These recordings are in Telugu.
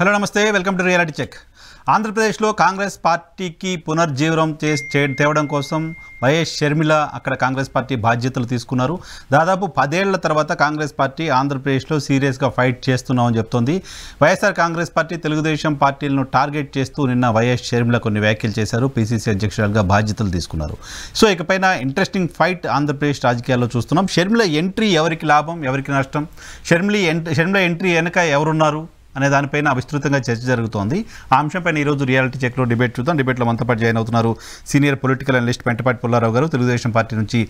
హలో నమస్తే, వెల్కమ్ టు రియాలిటీ చెక్. ఆంధ్రప్రదేశ్లో కాంగ్రెస్ పార్టీకి పునర్జీవనం తేవడం కోసం వైఎస్ షర్మిల అక్కడ కాంగ్రెస్ పార్టీ బాధ్యతలు తీసుకున్నారు. దాదాపు 10 ఏళ్ల తర్వాత కాంగ్రెస్ పార్టీ ఆంధ్రప్రదేశ్లో సీరియస్గా ఫైట్ చేస్తున్నామని చెప్తోంది. వైఎస్ఆర్ కాంగ్రెస్ పార్టీ తెలుగుదేశం పార్టీలను టార్గెట్ చేస్తూ నిన్న వైఎస్ షర్మిల కొన్ని వ్యాఖ్యలు చేశారు. పీసీసీ అధ్యక్షురాలుగా బాధ్యతలు తీసుకున్నారు. సో ఇకపైన ఇంట్రెస్టింగ్ ఫైట్ ఆంధ్రప్రదేశ్ రాజకీయాల్లో చూస్తున్నాం. షర్మిల ఎంట్రీ ఎవరికి లాభం, ఎవరికి నష్టం, షర్మిల ఎంట్రీ వెనక ఎవరున్నారు అనే దానిపైన విస్తృతంగా చర్చ జరుగుతోంది. ఆ అంశంపైన ఈరోజు రియాలిటీ చెక్లో డిబేట్ చూద్దాం. డిబేట్లో మనతో పాటు జాయిన్ అవుతున్నారు senior political analyst Pentapati Pullarao గారు, తెలుగుదేశం పార్టీ నుంచి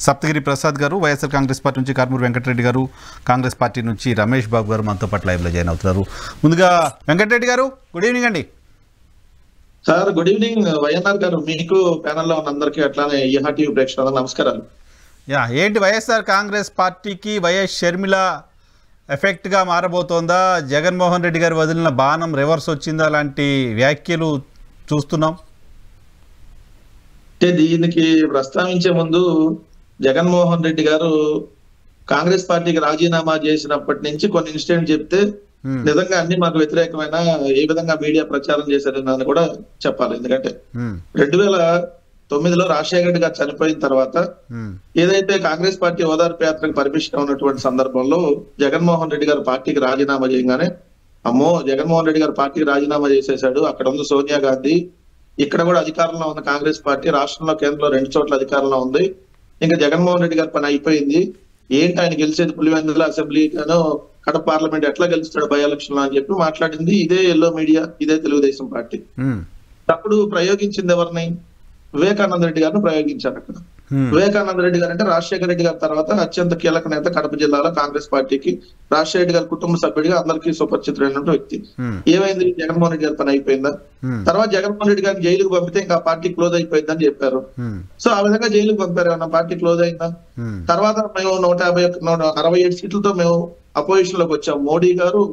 సప్తగిరి ప్రసాద్ గారు, వైఎస్ఆర్ కాంగ్రెస్ పార్టీ నుంచి కార్మూరి వెంకటరెడ్డి గారు, కాంగ్రెస్ పార్టీ నుంచి రమేష్ బాబు గారు మనతో పాటు లైవ్లో జాయిన్ అవుతున్నారు. ముందుగా వెంకటరెడ్డి గారు, గుడ్ ఈవినింగ్ అండి. Sir good evening. వైఎన్ఆర్ గారు, మీకు ప్యానల్లో ఉన్న అందరికీ అట్లానే ఈహా టీవీ ప్రేక్షకులకు నమస్కారాలు. ఏంటి వైఎస్ఆర్ కాంగ్రెస్ పార్టీకి వైఎస్ షర్మిల ఎఫెక్ట్గా మారబోతోందా? జగన్మోహన్ రెడ్డి గారు వదిలిన బాణం రివర్స్ వచ్చిందా? లాంటి వ్యాఖ్యలు చూస్తున్నాం. అంటే దీనికి ప్రస్తావించే ముందు జగన్మోహన్ రెడ్డి గారు కాంగ్రెస్ పార్టీకి రాజీనామా చేసినప్పటి నుంచి కొన్ని ఇన్సిడెంట్ చెప్తే నిజంగా అన్ని మాకు వ్యతిరేకమైన ఏ విధంగా మీడియా ప్రచారం చేశారని కూడా చెప్పాలి. ఎందుకంటే 2009లో రాజశేఖర రెడ్డి గారు చనిపోయిన తర్వాత ఏదైతే కాంగ్రెస్ పార్టీ ఓదార్పు యాత్రకు పర్మిషన్ ఉన్నటువంటి సందర్భంలో జగన్మోహన్ రెడ్డి గారు పార్టీకి రాజీనామా చేయగానే, అమ్మో జగన్మోహన్ రెడ్డి గారు పార్టీకి రాజీనామా చేసేశాడు, అక్కడ ఉంది సోనియా గాంధీ, ఇక్కడ కూడా అధికారంలో ఉన్న కాంగ్రెస్ పార్టీ, రాష్ట్రంలో కేంద్రంలో 2 చోట్ల అధికారంలో ఉంది, ఇంకా జగన్మోహన్ రెడ్డి గారి పని అయిపోయింది, ఏంటి ఆయన గెలిచేది పులివెందుల అసెంబ్లీ కడప పార్లమెంట్ ఎట్లా గెలుస్తాడు బై ఎలక్షన్ అని చెప్పి మాట్లాడింది ఇదే ఎల్లో మీడియా, ఇదే తెలుగుదేశం పార్టీ. అప్పుడు ప్రయోగించింది ఎవరిని? వివేకానంద రెడ్డి గారిని ప్రయోగించారు. అక్కడ వివేకానంద రెడ్డి గారు అంటే రాజశేఖర రెడ్డి గారి తర్వాత అత్యంత కీలక నేత, కడప జిల్లాలో కాంగ్రెస్ పార్టీకి రాజశేఖర రెడ్డి గారి కుటుంబ సభ్యుడిగా అందరికీ సుపరిచితుడైన వ్యక్తి. ఏమైంది? జగన్మోహన్ రెడ్డి గారి పని అయిపోయిందా? తర్వాత జగన్మోహన్ రెడ్డి గారిని జైలుకు పంపితే ఇంకా పార్టీ క్లోజ్ అయిపోయిందని చెప్పారు. సో ఆ విధంగా జైలుకు పంపారు, ఏమన్నా పార్టీ క్లోజ్ అయిందా? తర్వాత మేము 167 సీట్లతో మేము అపోజిషన్ లోకి వచ్చాం. మోడీ గారు,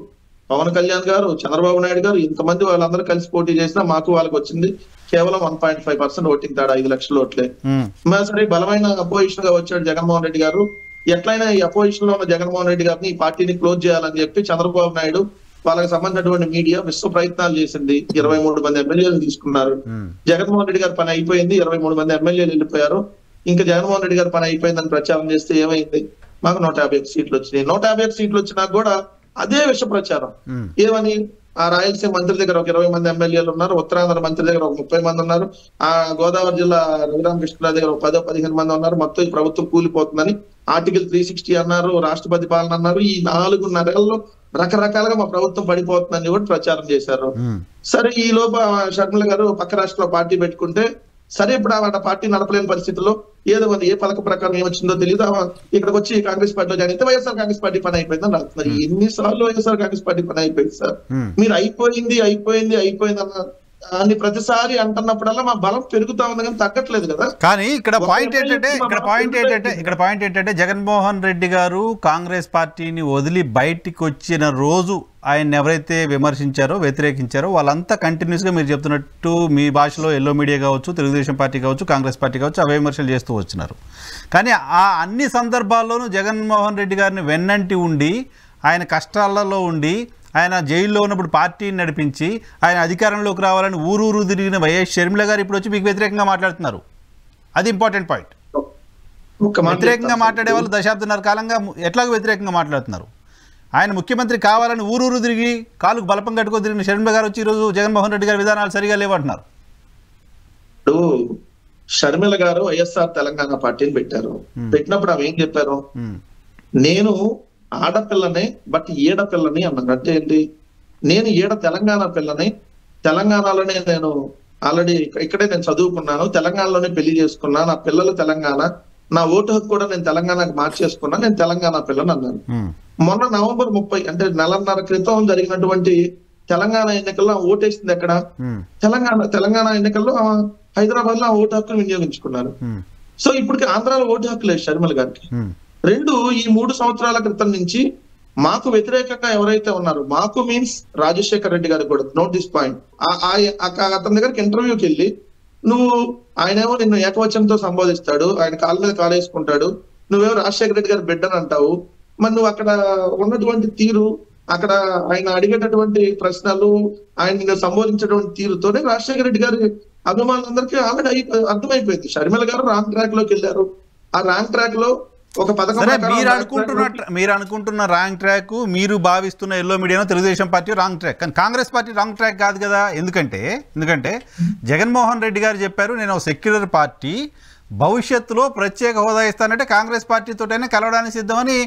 పవన్ కళ్యాణ్ గారు, చంద్రబాబు నాయుడు గారు, ఇంతమంది వాళ్ళందరూ కలిసి పోటీ చేసినా మాకు వాళ్ళకి వచ్చింది కేవలం 1.5% ఓటింగ్ తేడా, 5 లక్షల ఓట్లే. సరే బలమైన అపోజిషన్ గా వచ్చాడు జగన్మోహన్ రెడ్డి గారు. ఎట్లయినా ఈ అపోజిషన్ లో ఉన్న జగన్మోహన్ రెడ్డి గారిని ఈ పార్టీని క్లోజ్ చేయాలని చెప్పి చంద్రబాబు నాయుడు, వాళ్ళకి సంబంధించినటువంటి మీడియా విశ్వ ప్రయత్నాలు చేసింది. 23 మంది ఎమ్మెల్యేలు తీసుకున్నారు. జగన్మోహన్ రెడ్డి గారి పని అయిపోయింది, 23 మంది ఎమ్మెల్యేలు వెళ్ళిపోయారు. ఇంకా జగన్మోహన్ రెడ్డి గారి పని అయిపోయిందని ప్రచారం చేస్తే ఏమైంది? మాకు 151 సీట్లు వచ్చినాయి. 151 సీట్లు వచ్చినా కూడా అదే విష ప్రచారం. ఏమని? ఆ రాయలసీమ మంత్రి దగ్గర ఒక 20 మంది ఎమ్మెల్యేలు ఉన్నారు, ఉత్తరాంధ్ర మంత్రి దగ్గర ఒక 30 మంది ఉన్నారు, ఆ గోదావరి జిల్లా రఘురామకృష్ణ దగ్గర ఒక 10-15 మంది ఉన్నారు, మొత్తం ఈ ప్రభుత్వం కూలిపోతుందని ఆర్టికల్ 360 అన్నారు, రాష్ట్రపతి పాలన అన్నారు. ఈ 4.5 నెలల్లో రకరకాలుగా మా ప్రభుత్వం పడిపోతుందని కూడా ప్రచారం చేశారు. సరే ఈ లోప షర్మిల గారు పక్క రాష్ట్రంలో పార్టీ పెట్టుకుంటే, సరే ఇప్పుడు ఆ పార్టీ నడపలేని పరిస్థితుల్లో ఏదో ఏ పథకం ప్రకారం ఏమొచ్చిందో తెలియదు, ఇక్కడికి వచ్చి కాంగ్రెస్ పార్టీలో జాయిన్ అయితే వైఎస్ఆర్ కాంగ్రెస్ పార్టీ పని అయిపోయిందని రాస్తున్నారు. ఎన్నిసార్లు వైఎస్ఆర్ కాంగ్రెస్ పార్టీ పని అయిపోయింది సార్? మీరు అయిపోయింది అన్న ప్రతిసారి అంటున్నప్పుడల్లా మా బలం పెరుగుతా ఉంది కానీ తగ్గట్లేదు కదా. కానీ ఇక్కడ పాయింట్ ఏంటంటే జగన్మోహన్ రెడ్డి గారు కాంగ్రెస్ పార్టీని వదిలి బయటికి వచ్చిన రోజు ఆయన ఎవరైతే విమర్శించారో, వ్యతిరేకించారో వాళ్ళంతా కంటిన్యూస్గా మీరు చెప్తున్నట్టు మీ భాషలో ఎల్లో మీడియా కావచ్చు, తెలుగుదేశం పార్టీ కావచ్చు, కాంగ్రెస్ పార్టీ కావచ్చు, అవే విమర్శలు చేస్తూ వచ్చినారు. కానీ ఆ అన్ని సందర్భాల్లోనూ జగన్మోహన్ రెడ్డి గారిని వెన్నంటి ఉండి, ఆయన కష్టాలలో ఉండి, ఆయన జైల్లో ఉన్నప్పుడు పార్టీని నడిపించి ఆయన అధికారంలోకి రావాలని ఊరూరు తిరిగిన వైఎస్ షర్మిల గారు ఇప్పుడు వచ్చి మీకు వ్యతిరేకంగా మాట్లాడుతున్నారు. అది ఇంపార్టెంట్ పాయింట్. వ్యతిరేకంగా మాట్లాడే వాళ్ళు 10 దశాబ్దాల కాలంగా ఎట్లాగో వ్యతిరేకంగా మాట్లాడుతున్నారు. ఆయన ముఖ్యమంత్రి కావాలని ఊరూరు తిరిగి కాలుకు బలపం కట్టుకొని తిరిగిన షర్మిల గారు వచ్చి ఈరోజు జగన్మోహన్ రెడ్డి గారి విధానాలు సరిగా లేవంటున్నారు. ఇప్పుడు షర్మిల గారు వైఎస్ఆర్ తెలంగాణ పార్టీని పెట్టినప్పుడు ఆమె ఏం చెప్పారు? నేను ఆడపిల్లని బట్ ఈడపిల్లని అన్నారు. అంటే ఏంటి? నేను తెలంగాణ పిల్లని, తెలంగాణలోనే నేను ఆల్రెడీ ఇక్కడే నేను చదువుకున్నాను, తెలంగాణలోనే పెళ్లి చేసుకున్నా, నా పిల్లలు తెలంగాణ, నా ఓటు హక్కు కూడా నేను తెలంగాణకు మార్చేసుకున్నా, నేను తెలంగాణ పిల్లని అన్నాను. మొన్న నవంబర్ 30 అంటే 1.5 క్రితం జరిగినటువంటి తెలంగాణ ఎన్నికల్లో ఓటేసింది ఎక్కడ? తెలంగాణ ఎన్నికల్లో హైదరాబాద్ లో ఆ ఓటు హక్కును వినియోగించుకున్నారు. సో ఇప్పటికి ఆంధ్రాలో ఓటు హక్కు లేదు షర్మిల గారికి. ఈ 3 సంవత్సరాల క్రితం నుంచి మాకు వ్యతిరేకంగా ఎవరైతే ఉన్నారో, మాకు మీన్స్ రాజశేఖర రెడ్డి గారికి కూడా, నోట్ దిస్ పాయింట్, అతని దగ్గరికి ఇంటర్వ్యూకి వెళ్ళి నువ్వు, ఆయనేమో నిన్ను ఏకవచనంతో సంబోధిస్తాడు, ఆయన కాళ్ళ మీద కాలేసుకుంటాడు, నువ్వేమో రాజశేఖర రెడ్డి గారి బిడ్డని అంటావు, మరి నువ్వు అక్కడ ఉన్నటువంటి తీరు అక్కడ ఆయన అడిగేటటువంటి ప్రశ్నలు, ఆయన సంబోధించేటువంటి తీరుతోనే రాజశేఖర రెడ్డి గారి అభిమానులందరికీ ఆల్రెడీ అర్థమైపోయింది. షర్మిల గారు రాంగ్ ట్రాక్ లోకి వెళ్ళారు. ఆ రాంగ్ ట్రాక్ లో ఒక పథకం మీరు అనుకుంటున్న రాంగ్ ట్రాక్, మీరు భావిస్తున్న ఎల్లో మీడియాలో తెలుగుదేశం పార్టీ రాంగ్ ట్రాక్, కానీ కాంగ్రెస్ పార్టీ రాంగ్ ట్రాక్ కాదు కదా. ఎందుకంటే జగన్మోహన్ రెడ్డి గారు చెప్పారు, నేను సెక్యులర్ పార్టీ, భవిష్యత్తులో ప్రత్యేక హోదా ఇస్తానంటే కాంగ్రెస్ పార్టీతోటైనా కలవడానికి సిద్ధమని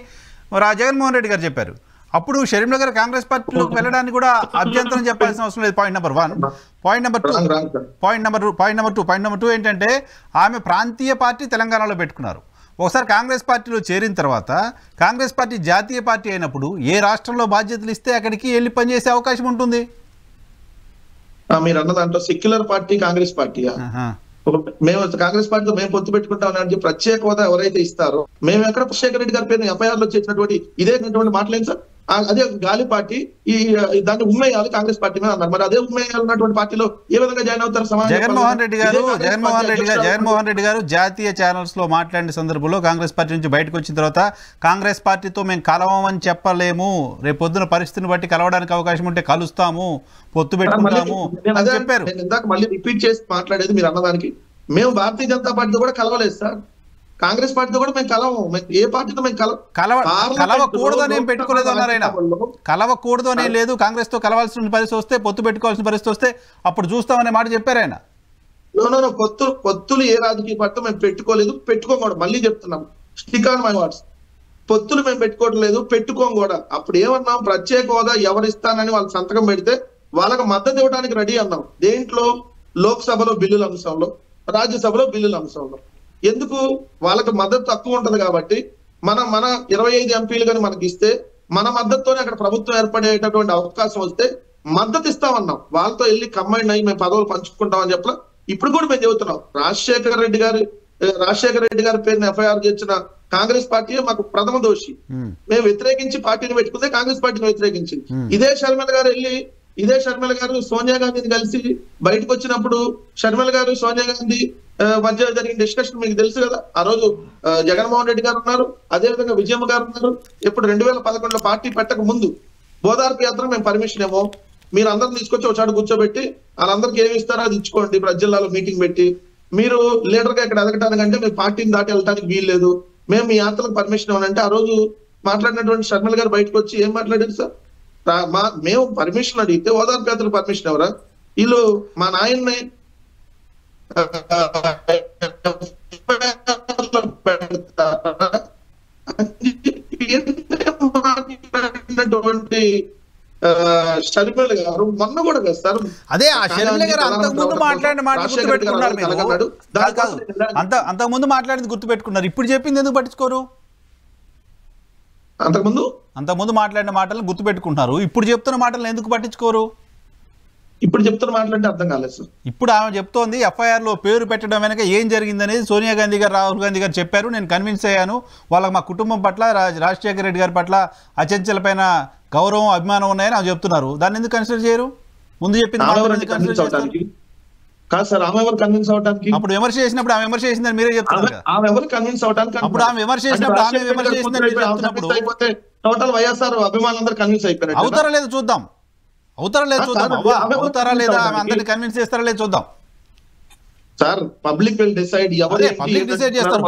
జగన్మోహన్ రెడ్డి గారు చెప్పారు. అప్పుడు షర్మిల గారు కాంగ్రెస్ పార్టీలోకి వెళ్ళడానికి కూడా అభ్యంతరం చెప్పాల్సిన అవసరం లేదు. Point number 1. Point number two ఏంటంటే ఆమె ప్రాంతీయ పార్టీ తెలంగాణలో పెట్టుకున్నారు. ఒకసారి కాంగ్రెస్ పార్టీలో చేరిన తర్వాత కాంగ్రెస్ పార్టీ జాతీయ పార్టీ అయినప్పుడు ఏ రాష్ట్రంలో బాధ్యతలు ఇస్తే అక్కడికి వెళ్ళి పనిచేసే అవకాశం ఉంటుంది. మీరు అన్న దాంట్లో సెక్యులర్ పార్టీ కాంగ్రెస్ పార్టీ, మేము కాంగ్రెస్ పార్టీతో మేము పొత్తు పెట్టుకుంటామని ప్రత్యేక హోదా ఎవరైతే ఇస్తారో, మేము ఎక్కడ రాజశేఖర రెడ్డి గారి పేరు ఎఫ్ఐఆర్ లో చేసినటువంటి ఇదేటువంటి మాటలేదు సార్. అదే గాలి పార్టీ దాన్ని ఉమ్మేయాలి కాంగ్రెస్ పార్టీ మీద అన్నారు. మరి అదే ఉమ్మేయాలన్నటువంటి పార్టీలో ఏ విధంగా జాయిన్ అవుతారు? జగన్మోహన్ రెడ్డి గారు జాతీయ ఛానల్స్ లో మాట్లాడిన సందర్భంలో కాంగ్రెస్ పార్టీ నుంచి బయటకు వచ్చిన తర్వాత కాంగ్రెస్ పార్టీతో మేము కలవమని చెప్పలేము, రేపు పొద్దున పరిస్థితిని బట్టి కలవడానికి అవకాశం ఉంటే కలుస్తాము, పొత్తు పెట్టుకుంటాము అని చెప్పారు. ఇందాక మళ్ళీ రిపీట్ చేసి మాట్లాడేది మీరు అన్నదానికి, మేము భారతీయ జనతా పార్టీతో కూడా కలవలేదు సార్, కాంగ్రెస్ పార్టీతో కూడా మేము కలవము, ఏ పార్టీతో మేము కలవకూడదని ఏం పెట్టుకోలేదు అన్నారు ఆయన. కలవకూడదు అనే లేదు, కాంగ్రెస్ తో కలవాల్సిన పరిస్థితి వస్తే, పొత్తు పెట్టుకోవాల్సిన పరిస్థితి వస్తే అప్పుడు చూస్తామనే మాట చెప్పారు ఆయన. పొత్తులు ఏ రాజకీయ పార్టీతో మేము పెట్టుకోలేదు, పెట్టుకోకూడదు. మళ్ళీ చెప్తున్నాం, స్టిక్ ఆన్ మై వర్డ్స్, పొత్తులు మేము పెట్టుకోవట్లేదు, పెట్టుకోం కూడా. అప్పుడు ఏమన్నాం, ప్రత్యేక హోదా ఎవరిస్తానని వాళ్ళు సంతకం పెడితే వాళ్ళకి మద్దతు ఇవ్వడానికి రెడీ అన్నాం. దేంట్లో? లోక్సభలో బిల్లుల అంశంలో, రాజ్యసభలో బిల్లుల అంశంలో. ఎందుకు? వాళ్ళకి మద్దతు తక్కువ ఉంటది కాబట్టి మన 25 ఎంపీలు కానీ మనకి ఇస్తే మన మద్దతుతోనే అక్కడ ప్రభుత్వం ఏర్పడేటటువంటి అవకాశం వస్తే మద్దతు ఇస్తామన్నాం. వాళ్ళతో వెళ్ళి కంబైన్ అయ్యి మేము పదవులు పంచుకుంటామని చెప్పలా. ఇప్పుడు కూడా మేము చెబుతున్నాం, రాజశేఖర రెడ్డి గారి పేరుని ఎఫ్ఐఆర్ చేసిన కాంగ్రెస్ పార్టీ మాకు ప్రథమ దోషి. మేము వ్యతిరేకించి పార్టీని పెట్టుకుంటే కాంగ్రెస్ పార్టీని వ్యతిరేకించింది. ఇదే షర్మిల గారు సోనియా గాంధీని కలిసి బయటకు వచ్చినప్పుడు షర్మిల గారు సోనియా గాంధీ మధ్య జరిగిన డిస్కషన్ మీకు తెలుసు కదా. ఆ రోజు జగన్మోహన్ రెడ్డి గారు ఉన్నారు, అదేవిధంగా విజయమ్మ గారు ఉన్నారు. ఇప్పుడు 2011లో పార్టీ పెట్టక ముందు బోధార్పు యాత్ర మేము పర్మిషన్ ఏమో, మీరు అందరిని తీసుకొచ్చి ఒక చాటు కూర్చోబెట్టి వాళ్ళందరికీ ఏమి ఇస్తారో అది ఇచ్చుకోండి, ప్రతి జిల్లాలో మీటింగ్ పెట్టి, మీరు లీడర్ గా ఇక్కడ ఎదగటానికంటే మీరు పార్టీని దాటి వెళ్ళటానికి వీల్లేదు, మేము మీ యాత్రకు పర్మిషన్ ఇవ్వనంటే ఆ రోజు మాట్లాడినటువంటి షర్మిల గారు బయటకు వచ్చి ఏం మాట్లాడారు సార్? మేము పర్మిషన్ అడిగితే ఓదార్పు యాత్రకు పర్మిషన్ ఎవరా? వీళ్ళు మా నాయన్ని షర్మిల గారు మొన్న కూడా కదా సార్, అదే ఆ షర్మిల గారు అంతకుముందు మాట్లాడిన మాట గుర్తుపెట్టుకున్నారు మీరు, అంతకుముందు మాట్లాడింది గుర్తుపెట్టుకున్నారు, ఇప్పుడు చెప్పింది ఎందుకు పట్టించుకోరు? అంతకుముందు మాట్లాడిన మాటలను గుర్తుపెట్టుకుంటున్నారు, ఇప్పుడు చెప్తున్న మాటలను ఎందుకు పట్టించుకోరు? ఇప్పుడు చెప్తున్న మాటలంటే అర్థం కాలేదు సార్. ఇప్పుడు ఆమె చెప్తోంది ఎఫ్ఐఆర్ లో పేరు పెట్టడం వెనక ఏం జరిగిందనేది సోనియా గాంధీ గారు, రాహుల్ గాంధీ గారు చెప్పారు, నేను కన్విన్స్ అయ్యాను, వాళ్ళకి మా కుటుంబం పట్ల, రాజశేఖర రెడ్డి గారి పట్ల అచంచల పైన గౌరవం, అభిమానం ఉన్నాయని ఆమె చెప్తున్నారు. దాన్ని ఎందుకు కన్సిడర్ చేయరు? ముందు చెప్పింది కాదు సార్, ఆమె ఎవరు కన్విన్స్ అవడానికి? అప్పుడు విమర్శ చేసినప్పుడు ఆమె విమర్శ చేసిందని మీరే చెప్తున్నారు. ఆమె ఎవరు కన్విన్స్ అవడానికి? అప్పుడు ఆమె విమర్శ చేసినప్పుడు ఆమె విమర్శ చేసినప్పుడు అయిపోతే టోటల్ వైఎస్ఆర్ అభిమానులందరూ కన్విన్స్ అయిపోయారు. అవుతారా లేదా చూద్దాం, అవుతారా లేదా అందరినీ కన్విన్స్ చేస్తారా లేదా చూద్దాం sir. Public will decide, public decide చేస్తారు.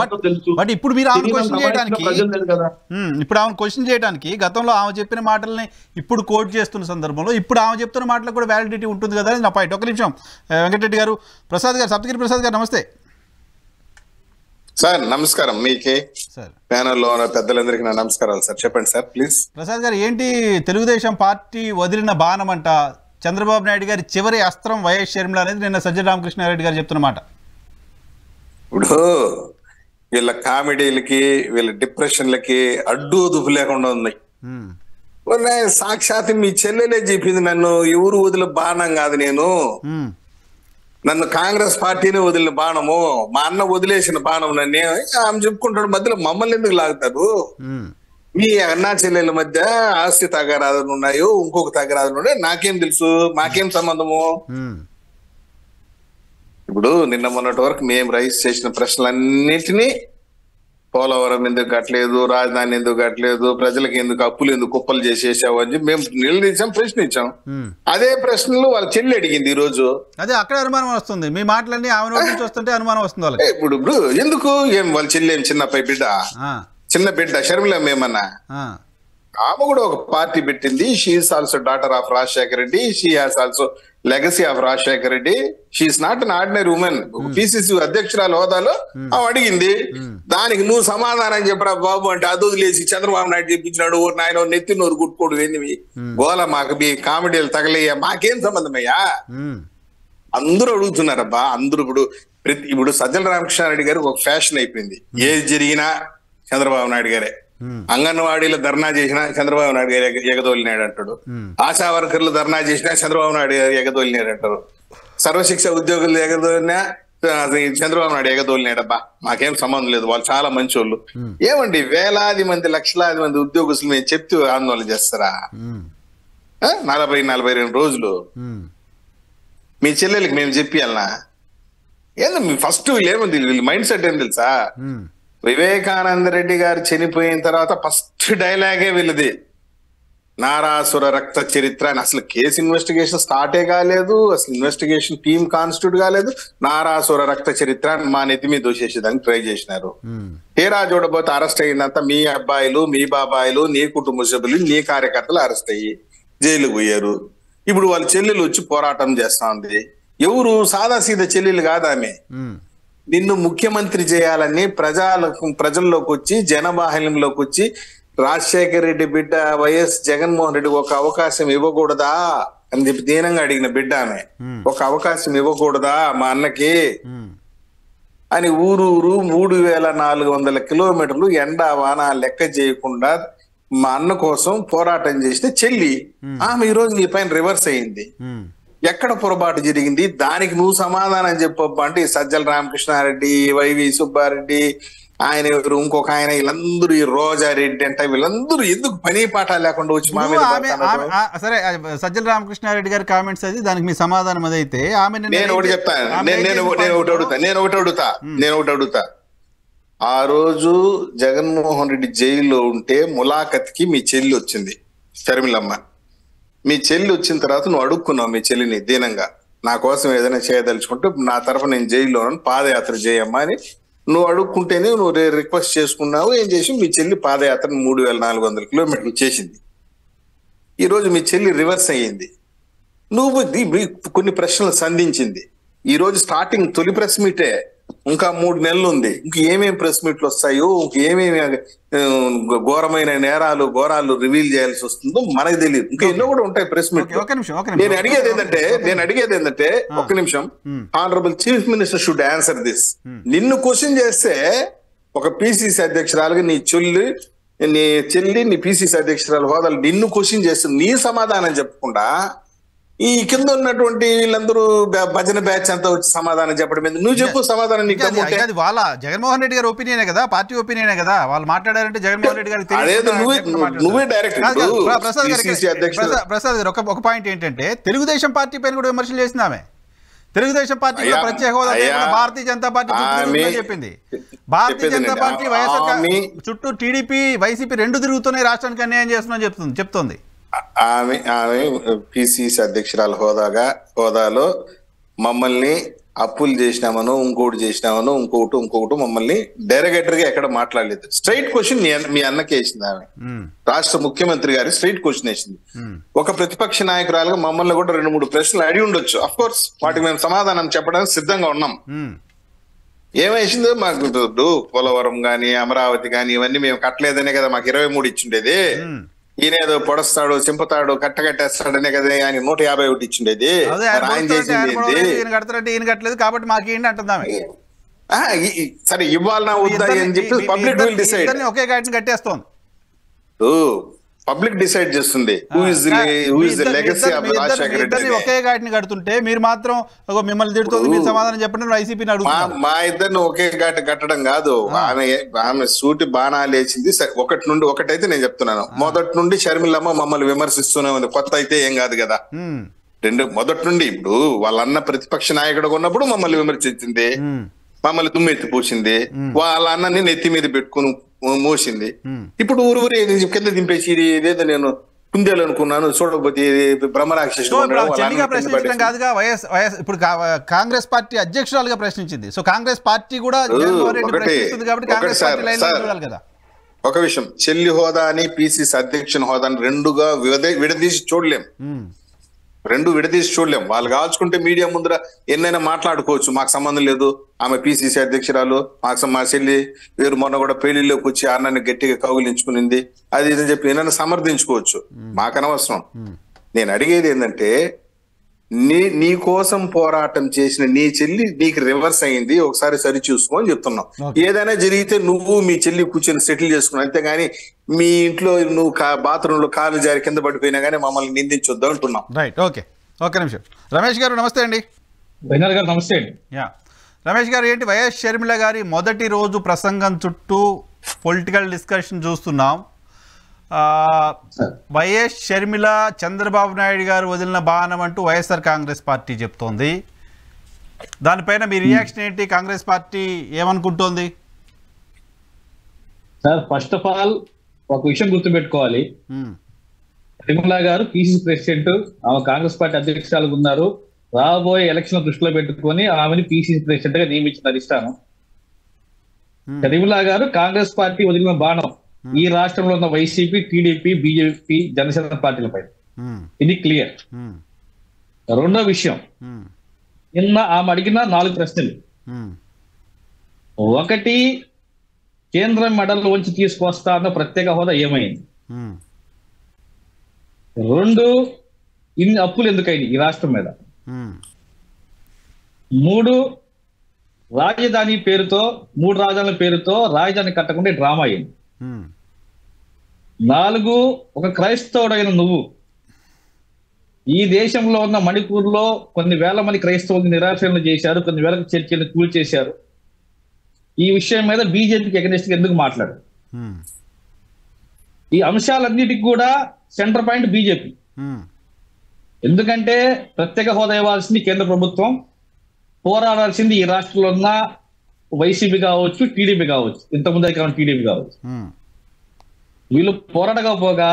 బట్ ఇప్పుడు మీరు ఆమె క్వశ్చన్ చేయడానికి గతంలో ఆమె చెప్పిన మాటల్ని ఇప్పుడు కోట్ చేస్తున్న సందర్భంలో ఇప్పుడు ఆమె చెప్తున్న మాటలకు కూడా వ్యాలిడిటీ ఉంటుంది కదా నా పాయింట్. ఒక నిమిషం, వెంకటరెడ్డి గారు, ప్రసాద్ గారు, సప్తగిరి ప్రసాద్ గారు, నమస్తే సార్. నమస్కారం, మీకే ప్యానెల్లో ఉన్న పెద్దలందరికీ నా నమస్కారాలు సార్. చెప్పండి సార్ ప్లీజ్. ప్రసాద్ గారు, ఏంటి తెలుగుదేశం పార్టీ వదిలిన బాణం అంట చంద్రబాబు నాయుడు గారి చివరి అస్త్రం వైఎస్ షర్మిల అనేది నిన్న సజ్జల రామకృష్ణారెడ్డి గారు చెప్తున్నమాట. ఇప్పుడు వీళ్ళ కామెడీలకి, వీళ్ళ డిప్రెషన్లకి అడ్డు దుప్పు లేకుండా ఉన్నాయి. సాక్షాత్ మీ చెల్లెలే చెప్పింది, నన్ను ఎవరు వదిలిన బాణం కాదు, నన్ను కాంగ్రెస్ పార్టీని వదిలిన బాణము, మా అన్న వదిలేసిన బాణం నన్ను ఆమె చెప్పుకుంటాడు. మధ్యలో మమ్మల్ని ఎందుకు లాగుతాడు? మీ అన్నా చెల్లెల మధ్య ఆస్తి తగారాదులు ఉన్నాయో, ఇంకొక తగారాదులు ఉన్నాయో నాకేం తెలుసు, మాకేం సంబంధము? ఇప్పుడు నిన్న మొన్నటి వరకు మేము రైజ్ చేసిన ప్రశ్నలన్నింటినీ పోలవరం ఎందుకు కట్టలేదు, రాజధాని ఎందుకు కట్టలేదు, ప్రజలకు ఎందుకు అప్పులు ఎందుకు కుప్పలు చేసేసావు అని చెప్పి మేము నిలదీశాం, ప్రశ్నించాం. అదే ప్రశ్నలు వాళ్ళ చెల్లి అడిగింది ఈ రోజు. అదే అక్కడ అనుమానం వస్తుంది, మీ మాటలన్నీ ఆమె నోటి నుంచి వస్తుంటే అనుమానం వస్తుంది వాళ్ళకి. ఇప్పుడు ఎందుకు ఏం వాళ్ళ చెల్లి ఏం చిన్నపై బిడ్డ, చిన్న బిడ్డ షర్మిల మేమన్నా? ఆమె కూడా ఒక పార్టీ పెట్టింది. She is also daughter of Rajasekhara Reddy, she has also legacy of Rajasekhara Reddy. She's not an ordinary woman. PCC అధ్యక్షురాల హోదాలో ఆమె అడిగింది. దానికి నువ్వు సమాధానం చెప్పరా బాబు అంటే అది వదిలేసి చంద్రబాబు నాయుడు చెప్పించినాడు, నాయన నెత్తి నోరు గుట్టుకోడు ఏంది గోల, మాకు మీ కామెడీలు తగలయ్యా, మాకేం సంబంధమయ్యా? అందరూ అడుగుతున్నారబ్బా. అందరూ ఇప్పుడు సజ్జల రామకృష్ణారెడ్డి గారు ఒక ఫ్యాషన్ అయిపోయింది. ఏది జరిగినా చంద్రబాబు నాయుడు గారే. అంగన్వాడీలో ధర్నా చేసినా చంద్రబాబు నాయుడు గారు ఎగదోలినాడు అంటాడు. ఆశా వర్కర్లు ధర్నా చేసినా చంద్రబాబు నాయుడు గారు ఎగదోలినాడు అంటారు. సర్వశిక్ష ఉద్యోగులు ఎగదోలినా చంద్రబాబు నాయుడు ఎగదోలినాడబ్బా, మాకేం సంబంధం లేదు, వాళ్ళు చాలా మంచి వాళ్ళు. ఏమండి వేలాది మంది లక్షలాది మంది ఉద్యోగస్తులు మేము చెప్తూ ఆందోళన చేస్తారా? 42 రోజులు మీ చెల్లెలకి మేము చెప్పాలనా? ఏంది ఫస్ట్ ఏముంది వీళ్ళ మైండ్ సెట్ ఏం తెలుసా? వివేకానంద రెడ్డి గారు చనిపోయిన తర్వాత ఫస్ట్ డైలాగే వీళ్ళది నారాసుర రక్త చరిత్ర అని. అసలు కేసు ఇన్వెస్టిగేషన్ స్టార్టే కాలేదు, అసలు ఇన్వెస్టిగేషన్ టీమ్ కాన్స్టిట్యూట్ కాలేదు. నారాసుర రక్త చరిత్ర అని మా నెత్తి మీద దోషేసేదానికి ట్రై చేసినారు. తీరా చూడబోతే అరెస్ట్ అయిందంతా మీ అబ్బాయిలు, మీ బాబాయిలు, నీ కుటుంబ సభ్యులు, నీ కార్యకర్తలు అరెస్ట్ అయ్యి జైలుకు పోయారు. ఇప్పుడు వాళ్ళ చెల్లెలు వచ్చి పోరాటం చేస్తా ఉంది. ఎవరు సాదాసీదా చెల్లెలు కాదు ఆమె. నిన్ను ముఖ్యమంత్రి చేయాలని ప్రజల్లోకి వచ్చి జనబాహ్యంలోకి వచ్చి రాజశేఖర రెడ్డి బిడ్డ వైఎస్ జగన్మోహన్ రెడ్డి ఒక అవకాశం ఇవ్వకూడదా అని చెప్పి దీనంగా అడిగిన బిడ్డ ఆమె. ఒక అవకాశం ఇవ్వకూడదా మా అన్నకి అని ఊరు 3400 కిలోమీటర్లు ఎండా వాన లెక్క చేయకుండా మా అన్న కోసం పోరాటం చేసిన చెల్లి ఆమె ఈ రోజు నీ పైన రివర్స్ అయింది. ఎక్కడ పొరపాటు జరిగింది దానికి నువ్వు సమాధానం చెప్పబ్బా అంటే సజ్జల రామకృష్ణారెడ్డి, వైవి సుబ్బారెడ్డి, ఆయన ఎవరు ఇంకొక ఆయన, వీళ్ళందరూ ఈ రోజారెడ్డి అంటే వీళ్ళందరూ ఎందుకు పని పాట లేకుండా వచ్చి మా మీద సరే సజ్జల రామకృష్ణారెడ్డి గారి కామెంట్స్ అది, దానికి మీ సమాధానం అదైతే ఆమె నేను ఒకటి చెప్తాను. నేను ఒకటి అడుగుతా. ఆ రోజు జగన్మోహన్ రెడ్డి జైల్లో ఉంటే ములాఖత్కి మీ చెల్లి వచ్చింది షర్మిలమ్మ. మీ చెల్లి వచ్చిన తర్వాత నువ్వు అడుక్కున్నావు మీ చెల్లిని దీనంగా, నా కోసం ఏదైనా చేయదలుచుకుంటే నా తరఫున నేను జైల్లో పాదయాత్ర చేయమ్మా అని నువ్వు అడుక్కుంటేనే నువ్వు రిక్వెస్ట్ చేసుకున్నావు. ఏం చేసి మీ చెల్లి పాదయాత్రను 3400 కిలోమీటర్లు చేసింది. ఈ రోజు మీ చెల్లి రివర్స్ అయ్యింది. నువ్వు కొన్ని ప్రశ్నలు సంధించింది. ఈ రోజు స్టార్టింగ్ తొలి ప్రెస్ మీటే, ఇంకా 3 నెలలు ఉంది. ఇంక ఏమేమి ప్రెస్ మీట్లు వస్తాయో, ఇంకేమేమి ఘోరమైన ఘోరాలు రివీల్ చేయాల్సి వస్తుందో మనకు తెలియదు. ఇంకా ఎన్నో కూడా ఉంటాయి ప్రెస్ మీట్లు. నేను అడిగేది ఏంటంటే ఒక్క నిమిషం, honourable chief minister should answer this. నిన్ను క్వశ్చన్ చేస్తే ఒక పిసిసి అధ్యక్షురాలుగా నీ చెల్లి నీ పిసిసి అధ్యక్షురాలు హోదాలు నిన్ను క్వశ్చన్ చేస్తే నీ సమాధానం చెప్పకుండా ఈ కింద ఉన్నటువంటి వీళ్ళందరూ భజన బ్యాచ్ అంతా వచ్చి సమాధానం చెప్పడం ఏంది? నువ్వు చెప్పు సమాధానం. నీకు వాళ్ళ జగన్మోహన్ రెడ్డి గారి ఒపీనియనే కదా, పార్టీ ఒపీనియనే కదా, వాళ్ళు మాట్లాడారంటే జగన్మోహన్ రెడ్డి గారికి నువ్వే డైరెక్ట్. ప్రసాద్ గారు ఒక పాయింట్ ఏంటంటే తెలుగుదేశం పార్టీ పైన కూడా విమర్శలు చేసింది ఆమె. తెలుగుదేశం పార్టీ ప్రత్యేక హోదా భారతీయ జనతా పార్టీ చెప్పింది. భారతీయ జనతా పార్టీ వైఎస్ఆర్ చుట్టూ టీడీపీ వైసీపీ 2 తిరుగుతున్నాయి, రాష్ట్రానికి అన్యాయం చేస్తుందని చెప్తోంది. ఆమె పిసిసి అధ్యక్షురాల హోదాలో మమ్మల్ని అప్పులు చేసినామనో ఇంకొకటి మమ్మల్ని డైరెక్టర్ గా ఎక్కడ మాట్లాడలేదు. స్ట్రైట్ క్వశ్చన్ మీ అన్నకి వేసింది ఆమె. రాష్ట్ర ముఖ్యమంత్రి గారి స్ట్రైట్ క్వశ్చన్ వేసింది. ఒక ప్రతిపక్ష నాయకురాలుగా మమ్మల్ని కూడా 2-3 ప్రశ్నలు అడిగి ఉండొచ్చు. అఫ్ కోర్స్ వాటికి మేము సమాధానం చెప్పడానికి సిద్ధంగా ఉన్నాం. ఏమేసిందో మాకు పోలవరం గాని అమరావతి గాని ఇవన్నీ మేము కట్టలేదనే కదా మాకు 23 ఇచ్చిండేది. ఈయనేదో పొడస్తాడు, చింపుతాడు, కట్టేస్తాడనే కదా ఆయన 151 ఇచ్చిండేది. ఆయన చేసింది కాబట్టి మాకు ఏంటి అంటుందామె. సరే ఇవ్వాలన్నా వద్దా అని చెప్పి పబ్లిక్ విల్ డిసైడ్. ఒకే గాటిని కట్టేస్తోంది, పబ్లిక్ డిసైడ్ చేస్తుంది. ఒకే గాటిని కడుతుంటే మీరు మాత్రం మిమ్మల్ని తిడుతుంది, మీరు సమాధానం చెప్పండి వైసీపీని అడుగుతున్నారు. మా ఇద్దరిని ఒకే ఘాటు కట్టడం కాదు. ఆమె సూటి బాణాలు వేసింది. ఒకటైతే నేను చెప్తున్నాను, మొదటి నుండి షర్మిలమ్మ మమ్మల్ని విమర్శిస్తూనే ఉంది. కొత్త అయితే ఏం కాదు కదా. మొదటి నుండి ఇప్పుడు వాళ్ళన్న ప్రతిపక్ష నాయకుడు ఉన్నప్పుడు మమ్మల్ని విమర్శించింది. మమ్మల్ని దుమ్మెత్తి పోసింది, వాళ్ళ అన్నని నెత్తి మీద పెట్టుకుని మోసింది. ఇప్పుడు ఊరు కింద దింపేసి ఇది ఏదేదో నేను కుందేలు అనుకున్నాను, చూడకపోతే బ్రహ్మరాక్షసుడు ప్రశ్నించడం కాదుగా వైఎస్ ఇప్పుడు కాంగ్రెస్ పార్టీ అధ్యక్షురాలుగా ప్రశ్నించింది. సో కాంగ్రెస్ పార్టీ కూడా ప్రశ్నిస్తుంది కాబట్టి కాంగ్రెస్ పార్టీ లైన్ చూడాలి కదా. ఒక విషయం, చెల్లి హోదాని పిసిసి అధ్యక్షుని హోదాని రెండుగా విడదీసి చూడలేం, వాళ్ళు కాల్చుకుంటే మీడియా ముందర ఎన్నైనా మాట్లాడుకోవచ్చు, మాకు సంబంధం లేదు, ఆమె పిసిసి అధ్యక్షురాలు, మా చెల్లి వేరు మొన్న కూడా పెళ్లిలోకి వచ్చి అన్నని గట్టిగా కౌగిలించుకునింది, అది ఇదని చెప్పి ఏమైనా సమర్థించుకోవచ్చు, మాకు అనవసరం. నేను అడిగేది ఏంటంటే, నీ కోసం పోరాటం చేసిన నీ చెల్లి నీకు రివర్స్ అయింది, ఒకసారి సరి చూసుకో అని చెప్తున్నావు. ఏదైనా జరిగితే నువ్వు మీ చెల్లి కూర్చొని సెటిల్ చేసుకున్నావు, అంతేగాని మీ ఇంట్లో నువ్వు బాత్రూమ్ లో కాలు జారి కింద పడిపోయినా కానీ మమ్మల్ని నిందించొద్దు అంటున్నావు. రైట్, ఓకే, ఒక్క నిమిషం. రమేష్ గారు నమస్తే అండి. నమస్తే అండి. రమేష్ గారు, ఏంటి వైఎస్ షర్మిల గారి మొదటి రోజు ప్రసంగం చుట్టూ పొలిటికల్ డిస్కషన్ చూస్తున్నాం. వైఎస్ షర్మిల చంద్రబాబు నాయుడు గారు వదిలిన బాణం అంటూ వైఎస్ఆర్ కాంగ్రెస్ పార్టీ చెప్తోంది. దానిపైన మీ రియాక్షన్ ఏంటి? కాంగ్రెస్ పార్టీ ఏమనుకుంటోంది? సార్, ఫస్ట్ ఆఫ్ ఆల్ ఒక విషయం గుర్తుపెట్టుకోవాలి. షర్మిల గారు పిసిసి ప్రెసిడెంట్, ఆమె కాంగ్రెస్ పార్టీ అధ్యక్షురాలుగా ఉన్నారు. రాబోయే ఎలక్షన్ దృష్టిలో పెట్టుకొని ఆమెని పిసిసి ప్రెసిడెంట్ గా నియమించిన అధిష్టానం. షర్మిల గారు కాంగ్రెస్ పార్టీ వదిలిన బాణం ఈ రాష్ట్రంలో ఉన్న వైసీపీ, టీడీపీ, బీజేపీ, జనసేన పార్టీలపై, ఇది క్లియర్. రెండో విషయం, నిన్న ఆమె అడిగిన 4 ప్రశ్నలు. ఒకటి, కేంద్రం మెడల్లో ఉంచి తీసుకొస్తా అన్న ప్రత్యేక హోదా ఏమైంది? 2, ఇన్ని అప్పులు ఎందుకైంది ఈ రాష్ట్రం మీద? 3, రాజధాని పేరుతో 3 రాజధానుల పేరుతో రాజధాని కట్టకుండా డ్రామా అయింది. 4, ఒక క్రైస్తవుడైన నువ్వు ఈ దేశంలో ఉన్న మణిపూర్లో కొన్ని వేల మంది క్రైస్తవులు నిరాశలు చేశారు, కొన్ని వేల చర్చలు కూల్చేశారు. ఈ విషయం మీద బీజేపీకి అగెనిస్ట్ గా ఎందుకు మాట్లాడు? ఈ అంశాలన్నిటికి కూడా సెంటర్ పాయింట్ బీజేపీ. ఎందుకంటే ప్రత్యేక హోదా ఇవ్వాల్సింది కేంద్ర ప్రభుత్వం, పోరాడాల్సింది ఈ రాష్ట్రంలో ఉన్న వైసీపీ కావచ్చు, టీడీపీ కావచ్చు, ఇంతకుముందు అధికారం టీడీపీ కావచ్చు. వీళ్ళు పోరాడకపోగా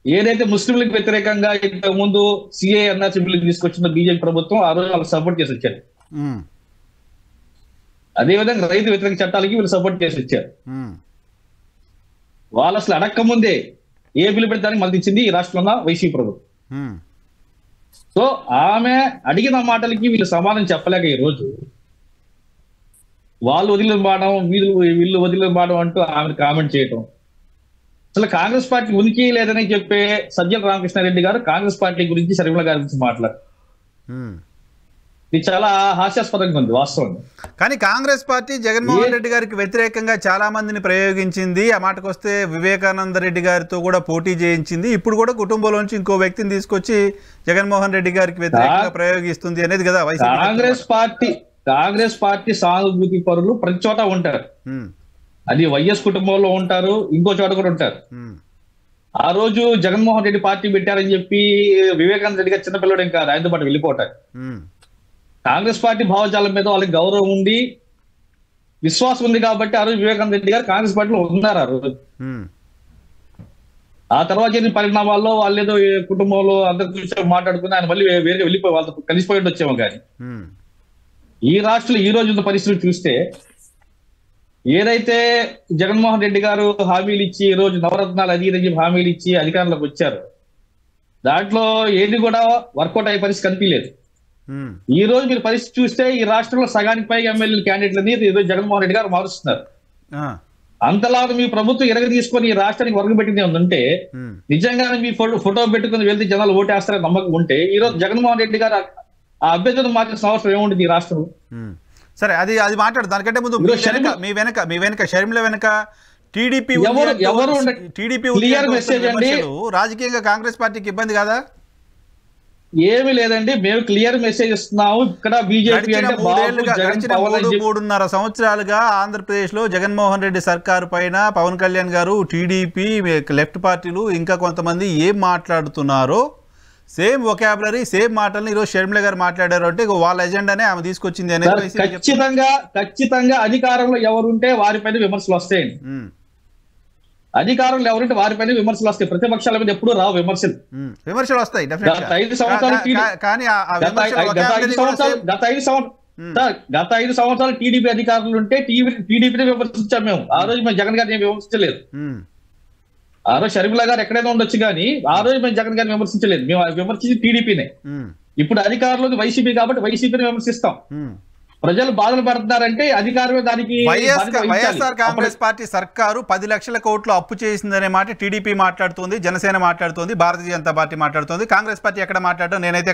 ఏదైతే ముస్లింలకు వ్యతిరేకంగా ఇంతకు ముందు సిఏ ఎన్ఆర్సీ బిల్లు తీసుకొచ్చిన బీజేపీ ప్రభుత్వం ఆ రోజు వాళ్ళకి సపోర్ట్ చేసి వచ్చారు. అదేవిధంగా రైతు వ్యతిరేక చట్టాలకి వీళ్ళు సపోర్ట్ చేసి వచ్చారు. వాళ్ళు అసలు అడక్క ముందే ఏ బిల్లు పెడతానికి మళ్ళించింది ఈ రాష్ట్రంలో వైసీపీ ప్రభుత్వం. సో ఆమె అడిగిన మాటలకి వీళ్ళు సమాధానం చెప్పలేక ఈ రోజు వాళ్ళు వదిలిన బాడం, వీళ్ళు వదిలిన బాడం అంటూ ఆమె కామెంట్ చేయటం. అసలు కాంగ్రెస్ పార్టీ ఉనికి లేదని చెప్పే సజ్జల రామకృష్ణారెడ్డి గారు కాంగ్రెస్ పార్టీ గురించి షర్మిల గారి గురించి మాట్లాడారు. ఇది చాలా హాస్యాస్పదంగా ఉంది వాస్తవం. కానీ కాంగ్రెస్ పార్టీ జగన్మోహన్ రెడ్డి గారికి వ్యతిరేకంగా చాలా మందిని ప్రయోగించింది. ఆ మాటకు వస్తే వివేకానంద రెడ్డి గారితో కూడా పోటీ చేయించింది. ఇప్పుడు కూడా కుటుంబంలోంచి ఇంకో వ్యక్తిని తీసుకొచ్చి జగన్మోహన్ రెడ్డి గారికి వ్యతిరేకంగా ప్రయోగిస్తుంది అనేది కదా కాంగ్రెస్ పార్టీ సానుభూతి పరులు ప్రతి చోట ఉంటారు. అది వైఎస్ కుటుంబంలో ఉంటారు, ఇంకో చోట కూడా ఉంటారు. ఆ రోజు జగన్మోహన్ రెడ్డి పార్టీ పెట్టారని చెప్పి వివేకానంద రెడ్డి గారు చిన్నపిల్లడేం కాదు, ఆయనతో పాటు వెళ్ళిపోతారు. కాంగ్రెస్ పార్టీ భావజాలం మీద వాళ్ళకి గౌరవం ఉండి విశ్వాసం ఉంది కాబట్టి ఆ రోజు వివేకానంద రెడ్డి గారు కాంగ్రెస్ పార్టీలో ఉన్నారు. ఆ రోజు ఆ తర్వాత జరిగిన పరిణామాల్లో వాళ్ళు ఏదో కుటుంబంలో అందరు కూర్చొని మాట్లాడుకుని ఆయన మళ్ళీ వేరే వెళ్ళిపోయి వాళ్ళతో కలిసిపోయి వచ్చేమో. కానీ ఈ రాష్ట్రంలో ఈ రోజు ఉన్న పరిస్థితులు చూస్తే ఏదైతే జగన్మోహన్ రెడ్డి గారు హామీలు ఇచ్చి ఈ రోజు నవరత్నాలు అది ఇది హామీలు ఇచ్చి అధికారంలోకి వచ్చారు, దాంట్లో ఏది కూడా వర్కౌట్ అయ్యే పరిస్థితి కనిపించలేదు. ఈ రోజు మీరు పరిస్థితి చూస్తే ఈ రాష్ట్రంలో సగానికి పైగా ఎమ్మెల్యేలు క్యాండిడేట్లని ఈరోజు జగన్మోహన్ రెడ్డి గారు మారుస్తున్నారు. అంతలాగా మీ ప్రభుత్వం ఎరగ తీసుకొని ఈ రాష్ట్రానికి వరగబెట్టింది ఉందంటే నిజంగానే మీ ఫోటో పెట్టుకుని వెళ్తే జనాలు ఓటేస్తారని నమ్మకం ఉంటే ఈ రోజు జగన్మోహన్ రెడ్డి గారు ఆ అభ్యర్థులను మార్చిన అవసరం ఏముంటుంది ఈ రాష్ట్రంలో? సరే, అది మాట్లాడు. దానికంటే ముందు మీ వెనక షర్మిల వెనక టీడీపీ రాజకీయంగా కాంగ్రెస్ పార్టీకి ఇబ్బంది కాదా? ఏమి లేదండి, మేము క్లియర్ మెసేజ్ ఇస్తున్నాము. ఇక్కడ బీజేపీ గడిచిన 3.5 సంవత్సరాలుగా ఆంధ్రప్రదేశ్ లో జగన్మోహన్ రెడ్డి సర్కారు పైన పవన్ కళ్యాణ్ గారు, టీడీపీ, లెఫ్ట్ పార్టీలు ఇంకా కొంతమంది ఏం మాట్లాడుతున్నారో సేమ్ వొకాబులరీ సేమ్ మాటల్ని ఈరోజు షర్మిల గారు మాట్లాడారు అంటే వాళ్ళ ఎజెండానే ఆమె తీసుకొచ్చింది అనేది ఖచ్చితంగా అధికారంలో ఎవరుంటే వారిపైన విమర్శలు వస్తాయండి. అధికారంలో ఎవరుంటే వారిపైన విమర్శలు వస్తాయి. ప్రతిపక్షాల మీద ఎప్పుడు రావు విమర్శలు వస్తాయి. గత 5 సంవత్సరాలు టీడీపీ అధికారులు ఉంటే టీడీపీని విమర్శించాం మేము. ఆ రోజు మేము జగన్ గారిని విమర్శించలేదు. ఆ రోజు షర్మిల గారు ఎక్కడైనా ఉండొచ్చు కానీ ఆ రోజు మేము జగన్ గారిని విమర్శించలేదు. మేము విమర్శించి టీడీపీనే. ఇప్పుడు అధికారంలో వైసీపీ కాబట్టి వైసీపీని విమర్శిస్తాం. ప్రజలు బాధలు పడుతున్నారంటే అధికారమే దానికి. వైఎస్ఆర్ కాంగ్రెస్ పార్టీ సర్కారు 10 లక్షల కోట్లు అప్పు చేసిందనే మాట టీడీపీ మాట్లాడుతుంది, జనసేన మాట్లాడుతుంది, భారతీయ జనతా పార్టీ మాట్లాడుతుంది. కాంగ్రెస్ పార్టీ ఎక్కడ మాట్లాడటం నేనైతే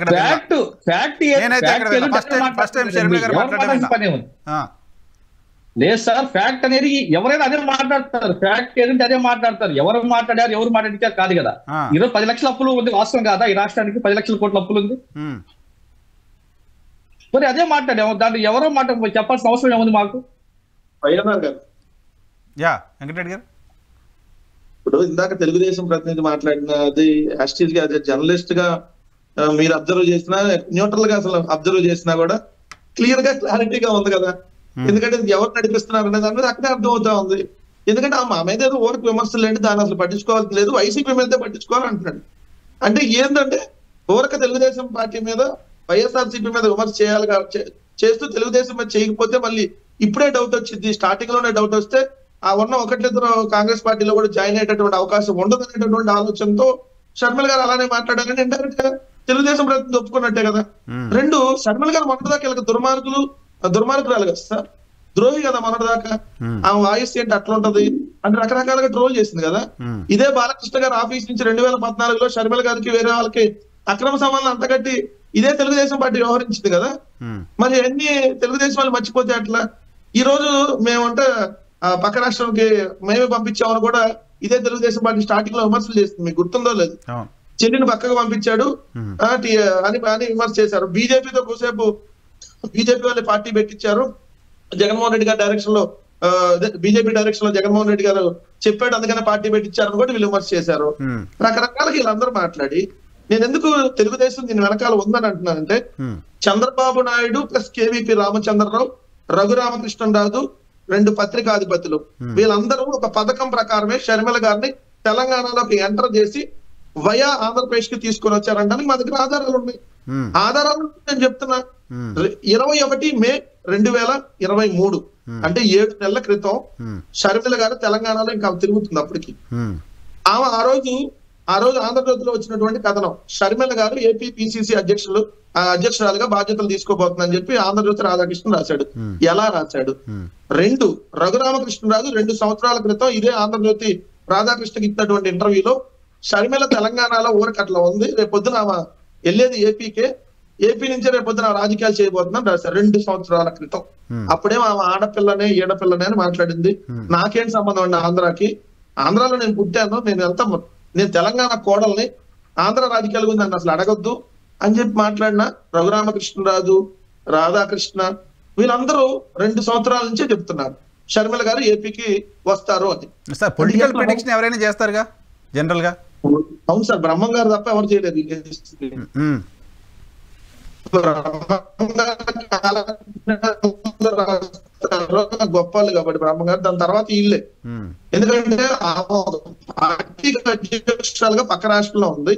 లేదు సార్. ఫ్యాక్ట్ అనేది ఎవరైనా అదే మాట్లాడతారు. ఫ్యాక్ట్ ఏదంటే అదే మాట్లాడతారు. ఎవరు మాట్లాడారు ఎవరు మాట్లాడిచారు కాదు కదా. ఈరోజు 10 లక్షల అప్పులు ఉంది, వాస్తవం కాదా? ఈ రాష్ట్రానికి 10 లక్షల కోట్ల అప్పులు ఉంది. మరి అదే మాట్లాడాము. దాంట్లో ఎవరో మాట చెప్పాల్సిన అవసరం ఏముంది మాకు? వెంకటరెడ్డి గారు ఇప్పుడు ఇందాక తెలుగుదేశం ప్రతినిధి మాట్లాడినది యాస్టీజ్ గా జర్నలిస్ట్ గా మీరు అబ్జర్వ్ చేసినా, న్యూట్రల్ గా అసలు అబ్జర్వ్ చేసినా కూడా క్లియర్ గా క్లారిటీగా ఉంది కదా. ఎందుకంటే ఎవరు నడిపిస్తున్నారు అనే దాని మీద అక్కడే అర్థం అవుతా ఉంది. ఎందుకంటే మా మీద ఏదో ఓరకు విమర్శలు ఏంటి, దాన్ని అసలు పట్టించుకోవాల్సి లేదు, వైసీపీ మీద పట్టించుకోవాలంటున్నాడు. అంటే ఏంటంటే ఓరక తెలుగుదేశం పార్టీ మీద వైఎస్ఆర్సీపీ మీద విమర్శ చేయాలి చేస్తూ తెలుగుదేశం మీద చేయకపోతే మళ్ళీ ఇప్పుడే డౌట్ వచ్చింది. స్టార్టింగ్ లోనే డౌట్ వస్తే ఆ ఉన్న 1-2 కాంగ్రెస్ పార్టీలో కూడా జాయిన్ అయ్యేటటువంటి అవకాశం ఉండదు అనేటటువంటి ఆలోచనతో షర్మిల గారు అలానే మాట్లాడాలని ఇండైరెక్ట్ గా తెలుగుదేశం ప్రతినిధి ఒప్పుకున్నట్టే కదా. 2 షర్మిల గారు మొన్నటిదాకా వీళ్ళకి దుర్మార్గురాలు కదా సార్, ద్రోహి కదా మొన్నటిదాకా. ఆ వాయిస్ ఏంటి అట్లా ఉంటది అంటే రకరకాలుగా ట్రోల్ చేసింది కదా. ఇదే బాలకృష్ణ గారు ఆఫీస్ నుంచి 2014లో షర్మిల గారికి వేరే వాళ్ళకి అక్రమ సంబంధం అంతకట్టి ఇదే తెలుగుదేశం పార్టీ వ్యవహరించింది కదా. మరి అన్ని తెలుగుదేశం వాళ్ళు మర్చిపోతే అట్లా. ఈ రోజు మేమంటే పక్క రాష్ట్రానికి మేమే పంపించామని కూడా ఇదే తెలుగుదేశం పార్టీ స్టార్టింగ్ లో విమర్శలు చేస్తుంది. మీకు గుర్తుందో లేదు? చెల్లిని పక్కకు పంపించాడు అని విమర్శ చేశారు. బీజేపీతో కొద్దిసేపు బీజేపీ వాళ్ళే పార్టీ పెట్టించారు. జగన్మోహన్ రెడ్డి గారి డైరెక్షన్ లో బీజేపీ డైరెక్షన్ లో జగన్మోహన్ రెడ్డి గారు చెప్పాడు అందుకనే పార్టీ పెట్టించారని కూడా వీళ్ళు విమర్శ చేశారు. రకరకాలుగా వీళ్ళందరూ మాట్లాడి నేను ఎందుకు తెలుగుదేశం దీని వెనకాల ఉందని అంటున్నానంటే చంద్రబాబు నాయుడు ప్లస్ కేవీపీ రామచంద్రరావు, రఘురామకృష్ణరాజు 2 పత్రికాధిపతులు వీళ్ళందరూ ఒక పథకం ప్రకారమే షర్మిల గారిని తెలంగాణలోకి ఎంటర్ చేసి వయా ఆంధ్రప్రదేశ్ కి తీసుకొని వచ్చారంటానికి మా దగ్గర ఆధారాలు ఉన్నాయి. ఆధారాలు నేను చెప్తున్నా. 21 మే 2023 అంటే 7 నెలల క్రితం షర్మిల గారు తెలంగాణలో ఇంకా తిరుగుతుంది. అప్పటికి ఆమె ఆ రోజు ఆంధ్రప్రదేశ్ లో వచ్చినటువంటి కథనం షర్మిల గారు ఏపీ పిసిసి అధ్యక్షురాలుగా బాధ్యతలు తీసుకోబోతుందని చెప్పి ఆంధ్రజ్యోతి రాధాకృష్ణ రాశాడు. ఎలా రాశాడు? 2 రఘురామకృష్ణరాజు 2 సంవత్సరాల క్రితం ఇదే ఆంధ్రజ్యోతి రాధాకృష్ణకి ఇచ్చినటువంటి ఇంటర్వ్యూలో షర్మిల తెలంగాణలో ఊరకట్లా ఉంది, రేపొద్దున ఆమె వెళ్ళేది ఏపీకే, ఏపీ నుంచే రేపొద్దున రాజకీయాలు చేయబోతుందని రాశారు 2 సంవత్సరాల క్రితం. అప్పుడేమో ఆమె ఆడపిల్లనే ఈడపిల్లనే అని మాట్లాడింది. నాకేం సంబంధం అండి ఆంధ్రాకి? ఆంధ్రాలో నేను పుట్టాను, నేను తెలంగాణ కోడల్ని, ఆంధ్ర రాజకీయాల గురించి నన్ను అసలు అడగొద్దు అని చెప్పి మాట్లాడిన రఘురామకృష్ణరాజు, రాధాకృష్ణ వీళ్ళందరూ 2 సంవత్సరాల నుంచే చెప్తున్నారు షర్మిల గారు ఏపీకి వస్తారు అని. పొలిటికల్ ప్రిడిక్షన్ ఎవరైనా చేస్తారుగా జనరల్ గా. అవును సార్, బ్రహ్మం గారు తప్ప ఎవరు చేయలేదు. గొప్పలు కాబట్టి బ్రహ్మ గారు, దాని తర్వాత వీళ్ళే. ఎందుకంటే పార్టీ అధ్యక్షురాలుగా పక్క రాష్ట్రంలో ఉంది,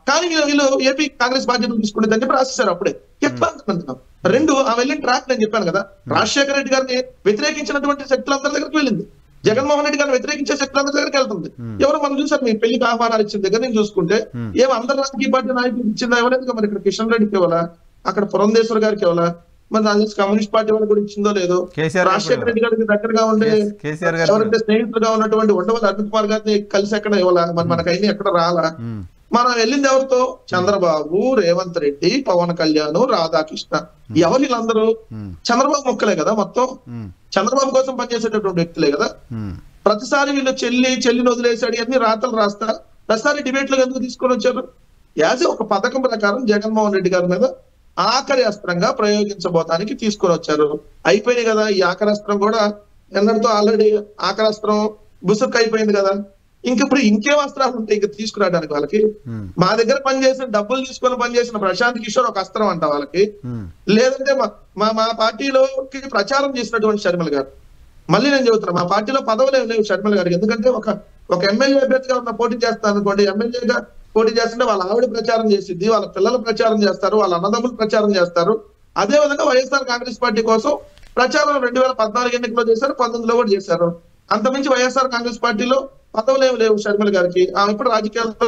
కానీ వీళ్ళు ఏపీ కాంగ్రెస్ బాధ్యతలు తీసుకునేదని చెప్పి రాసేశారు అప్పుడే. చెప్పాను 2 ఆమె వెళ్ళిన ట్రాక్ నేను చెప్పాను కదా. రాజశేఖర రెడ్డి గారిని వ్యతిరేకించినటువంటి శక్తులందరి దగ్గరికి వెళ్ళింది, జగన్మోహన్ రెడ్డి గారిని వ్యతిరేకించే శక్తులందరి దగ్గరికి వెళ్తుంది. ఎవరు మనం చూసారు, మీ పెళ్లికి ఆహ్వానాలు ఇచ్చిన దగ్గర నేను చూసుకుంటే ఏమో అందరు రాజకీయ పార్టీ నాయకులకు ఇచ్చిందా ఇవ్వలేదు. మరి ఇక్కడ కిషన్ రెడ్డికి ఇవ్వాలా, అక్కడ పురంధేశ్వర్ గారికి ఇవ్వాలా, మరి నాకు తెలిసి కమ్యూనిస్ట్ పార్టీ వాళ్ళకి కూడా ఇచ్చిందో లేదో. రాజశేఖర రెడ్డి గారికి దగ్గరగా ఉండే ఎవరైతే స్నేహితులుగా ఉన్నటువంటి ఉండవల్లి అరుణ్ కుమార్ గారిని కలిసి ఎక్కడ ఇవ్వాలా, మరి మనకు అయినా ఎక్కడ రాలా. మనం వెళ్ళింది ఎవరితో? చంద్రబాబు, రేవంత్ రెడ్డి, పవన్ కళ్యాణ్, రాధాకృష్ణ. ఎవరు వీళ్ళందరూ? చంద్రబాబు మొక్కలే కదా మొత్తం. చంద్రబాబు కోసం పనిచేసేటటువంటి వ్యక్తులే కదా. ప్రతిసారి వీళ్ళు చెల్లిని వదిలేసాడు అన్ని రాతలు రాస్తా ప్రతిసారి డిబేట్ లో ఎందుకు తీసుకొని వచ్చారు? యాజ్ ఒక పథకం ప్రకారం జగన్మోహన్ రెడ్డి గారి మీద ఆఖరి అస్త్రంగా ప్రయోగించబోతానికి తీసుకొని వచ్చారు. అయిపోయినాయి కదా ఈ ఆఖరి అస్త్రం కూడా. ఎన్నటితో ఆల్రెడీ ఆఖరి అస్త్రం బుసుక్ అయిపోయింది కదా. ఇప్పుడు ఇంకేం అస్త్రాలు ఉంటాయి ఇంకా తీసుకురావడానికి వాళ్ళకి? మా దగ్గర పనిచేసిన డబ్బులు తీసుకొని పనిచేసిన ప్రశాంత్ కిషోర్ ఒక అస్త్రం అంట వాళ్ళకి. లేదంటే మా పార్టీలోకి ప్రచారం చేసినటువంటి షర్మిల గారు, మళ్ళీ నేను చెబుతున్నా, మా పార్టీలో పదవులు లేవు షర్మిల గారికి. ఎందుకంటే ఒక ఎమ్మెల్యే అభ్యర్థిగా ఉన్న పోటీ చేస్తాను అనుకోండి, ఎమ్మెల్యేగా పోటీ చేస్తుంటే వాళ్ళ ఆవిడ ప్రచారం చేసిద్ది, వాళ్ళ పిల్లలు ప్రచారం చేస్తారు, వాళ్ళ అన్నదమ్ములు ప్రచారం చేస్తారు. అదే విధంగా వైఎస్ఆర్ కాంగ్రెస్ పార్టీ కోసం ప్రచారం 2014 ఎన్నికల్లో చేశారు, 19లో కూడా చేశారు. అంతమించి వైఎస్ఆర్ కాంగ్రెస్ పార్టీలో పదవులు ఏమి లేవు షర్మిల గారికి. ఆమె ఇప్పుడు రాజకీయాల్లో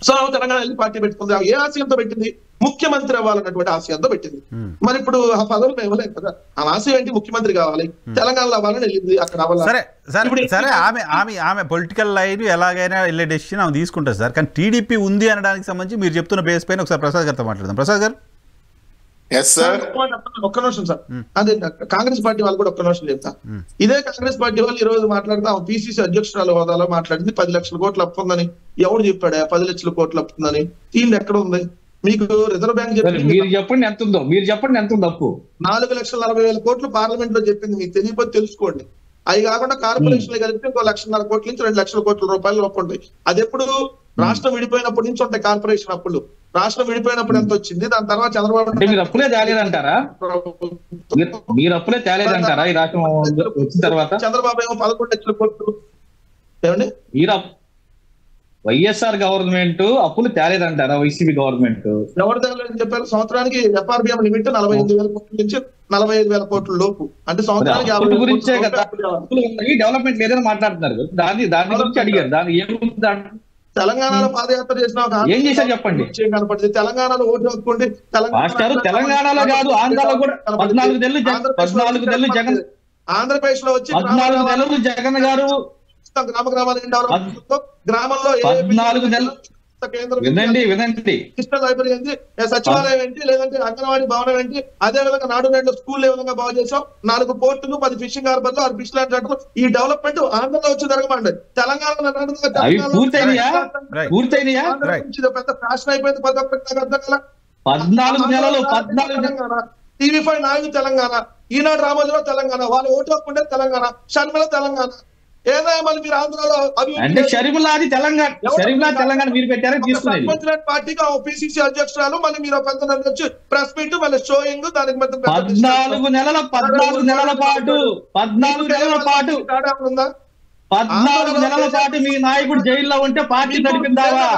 సో ఆమె తెలంగాణ వెళ్ళి పార్టీ పెట్టుకుంది. ఏ ఆశయంతో పెట్టింది? ముఖ్యమంత్రి అవ్వాలన్నటువంటి ఆశయంతో పెట్టింది. మరి ఇప్పుడు ఆ పదవులు మేము ఇవ్వలేము కదా. ఆ ఆశయం ఏంటి? ముఖ్యమంత్రి కావాలి, తెలంగాణలో అవ్వాలని వెళ్ళింది, అక్కడ అవ్వాలి. సరే ఆమె పొలిటికల్ లైన్ ఎలాగైనా వెళ్ళే డెసిషన్ ఆమె తీసుకుంటారు సార్. కానీ టీడీపీ ఉంది అనడానికి సంబంధించి మీరు చెప్తున్న బేస్ పైన ఒకసారి ప్రసాద్ గారితో మాట్లాడదాం. ప్రసాద్ గారు. ఒక్క నిమిషం సార్, అదే కాంగ్రెస్ పార్టీ వాళ్ళు కూడా ఒక్క నిమిషం చెప్తా. ఇదే కాంగ్రెస్ పార్టీ వాళ్ళు ఈ రోజు మాట్లాడితే ఆమె పిసిసి అధ్యక్షురాలు హోదాలో మాట్లాడింది 10 లక్షల కోట్లు అప్పు ఉందని. ఎవడు చెప్పాడు 10 లక్షల కోట్లు అప్పు ఉందని? టీం ఎక్కడ ఉంది మీకు? రిజర్వ్ బ్యాంక్ చెప్పింది. మీరు చెప్పండి ఎంత ఉందో, మీరు చెప్పండి ఎంత ఉందో అప్పు. 4,40,000 కోట్లు పార్లమెంట్ లో చెప్పింది. మీకు తెలియకపోతే తెలుసుకోండి. అవి కాకుండా కార్పొరేషన్లు కలిపితే 1,50,000 కోట్ల నుంచి 2 లక్షల కోట్ల రూపాయలు అప్పు ఉంటాయి. అది ఎప్పుడు? రాష్ట్రం విడిపోయినప్పటి నుంచి ఉంటాయి కార్పొరేషన్ అప్పులు. రాష్ట్రం విడిపోయినప్పుడు ఎంత వచ్చింది? దాని తర్వాత చంద్రబాబు మీరు అప్పులే తేలేదంటారా? మీరు అప్పులే తేలేదంటారా ఈ రాష్ట్రం వచ్చిన తర్వాత? చంద్రబాబు ఏమో 11 లక్షల కోట్లు. ఏమండి? మీరు వైఎస్ఆర్ గవర్నమెంట్ అప్పులు తేలేదంటారా? వైసీపీ గవర్నమెంట్ ఎవరు తేలేదని చెప్పారు? సంవత్సరానికి FRBM లిమిట్ 45,000 కోట్ల నుంచి 45,000 కోట్ల లోపు. అంటే సంవత్సరానికి గురించే కదా డెవలప్మెంట్ లేదని మాట్లాడుతున్నారు. దాని గురించి అడిగారు. దాని ఏముంది? తెలంగాణలో పాదయాత్ర చేసిన ఏం చేశారు చెప్పండి. కనపడుతుంది. తెలంగాణలో ఓటు హక్కుండి తెలంగాణలో కాదు, ఆంధ్రాలో కూడా 14 నెలలు జగన్, ఆంధ్రప్రదేశ్ లో వచ్చి 14 నెలలు జగన్ గారు గ్రామంలో 14 నెలలు. వినండి లైబ్రరీ ఏంటి, సచివాలయం ఏంటి, లేదంటే అంగన్వాడీ భవనం ఏంటి, అదే విధంగా నాడు నేడు స్కూల్ ఏ విధంగా బాగు చేసాం, 4 పోర్టులు, 10 ఫిషింగ్ హార్బర్లు, 6 ఫిష్ ల్యాండ్. ఈ డెవలప్మెంట్ ఆంధ్రలో వచ్చి జరగమండి. తెలంగాణలో పెద్ద ఫ్యాషన్ అయిపోయింది. 14 నెలలు TV5 నాయుడు తెలంగాణ, ఈనాడు రామోజీరావు తెలంగాణ, వాళ్ళు ఓటు హక్కుండే తెలంగాణ, షర్మిల తెలంగాణ. ఏదైనా మళ్ళీ మీరు ఆంధ్రలో అంటే షర్మిలాది తెలంగాణ మీరు పెట్టారని తీసుకున్నారు. పార్టీగా పిసిసి అధ్యక్షురాలు, మళ్ళీ మీరు వచ్చి ప్రెస్ మీట్, మళ్ళీ షోయింగ్, దానికి 14 నెలల పాటు 14 నెలల పాటు మీ నాయకుడు జైల్లో ఉంటే పార్టీ నడిపిందావా?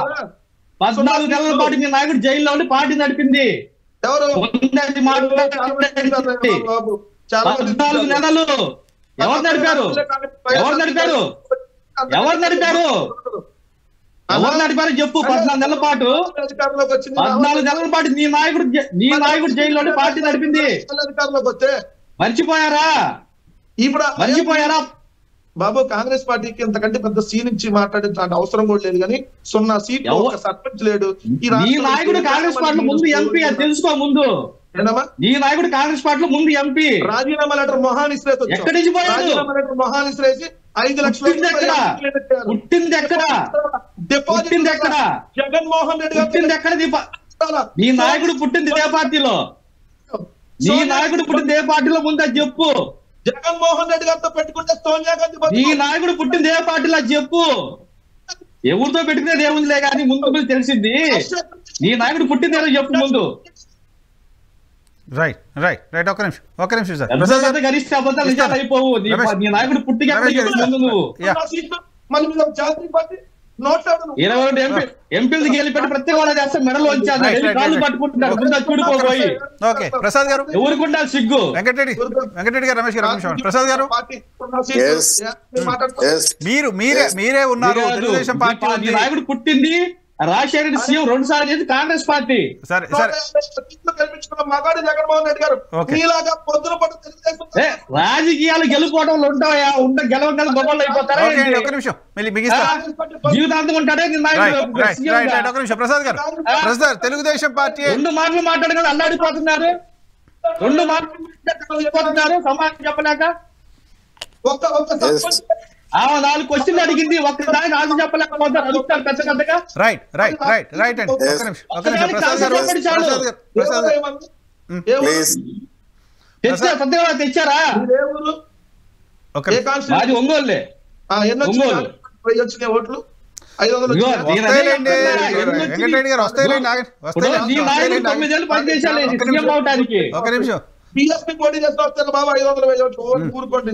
14 నెలల పాటు మీ నాయకుడు జైల్లో ఉండి పార్టీ నడిపింది ఎవరు? 14 నెలలు ఎవరు నడిపారు? 14 చెప్పు. 14 నెలల పాటు 14 నెలల పాటు నీ నాయకుడు జైల్లో పార్టీ నడిపింది. మర్చిపోయారా? బాబు, కాంగ్రెస్ పార్టీకి ఇంతకంటే పెద్ద సీన్ ఇచ్చి మాట్లాడే అవసరం కూడా లేదు. కానీ 0 సీట్లు, ఒక సర్పంచ్ లేడు. ఈ నాయకుడు కాంగ్రెస్ పార్టీ ముందు ఎంపీ, అది తెలుసుకో ముందు. ఈ నాయకుడు కాంగ్రెస్ పార్టీలో ముందు ఎంపీ. రాజీనామా లెటర్ మొహానిశ్రేసి ఎక్కడి నుంచి పోయాడు? మొహానిశ్రేసి 5 లక్షలు పుట్టింది ఎక్కడ? జగన్మోహన్ రెడ్డి పుట్టింది ఎక్కడ? నీ నాయకుడు పుట్టింది ఏ పార్టీలో? నీ నాయకుడు పుట్టింది ఏ పార్టీలో ముందు అది చెప్పు. జగన్మోహన్ రెడ్డి గారితో పెట్టుకుంటే సోనియా గాంధీ. నీ నాయకుడు పుట్టింది ఏ పార్టీలో చెప్పు. ఎవరితో పెట్టుకునేది ఏముందిలే కానీ ముందు తెలిసింది. నీ నాయకుడు పుట్టింది ఏదో చెప్పు ముందు. రైట్ ఒక్క నిమిషం సార్. గరిష్ట అబద్ధాలు నిజాలు అయిపోవు. నీ నాయకుడు పుట్టిగా ముందు నువ్వు 22 ఎంపీలు గెలిపెట్టి ప్రత్యేక హోదా చేస్తే మెడలు వచ్చాను కాళ్ళు పట్టుకుంటున్నారు. చూడుకోబోయి ప్రసాద్ గారు ఎవరుకుంటా సిగ్గు. వెంకటరెడ్డి గారు, రమేష్ గారు, ప్రసాద్ గారు, మీరే ఉన్నారు. తెలుగుదేశం పార్టీ నాయకుడు పుట్టింది రాజశేఖర రెడ్డి సీఎం 2 సార్లు చేసి కాంగ్రెస్ పార్టీ. మగాడు జగన్మోహన్ రెడ్డి గారు మీలాగా పొద్దున పట్టు తెలుగుదేశం. రాజకీయాలు గెలుపుకోవడం ఉంటాయా? గెలవడం గొప్పలు అయిపోతారా? జీవితాంతం ఉంటాడే ప్రసాద్ గారు. తెలుగుదేశం పార్టీ 2 మాటలు మాట్లాడగా అల్లాడిపోతున్నారు. 2 మాటలు సమాధానం చెప్పలేక. ఆమె 4 క్వశ్చన్లు అడిగింది, ఒక్కదానికి ఆన్సర్ చెప్పలేకపోతారు. అడుగుతారు పెద్ద పెద్దగా. రైట్ అండి. తెచ్చారా? ఏ కాన్స్టిట్యూషన్ మాది ఒంగోలులే. ఎన్ని వచ్చినాయి ఓట్లు? 500 ఇదిగో, వచ్చినాయా? నేను అదే చెప్తున్నా. వెంకటరెడ్డి గారు వస్తాయిలేండి, ఇప్పుడు నీ నాయకుడు 9 ఏళ్ళు పనిచేశాలి సీఎం అవడానికి. ఒక నిమిషం. BSP పోటీ చేస్తే వస్తారు బాబు 500 ఓట్లు ఊరుకోండి.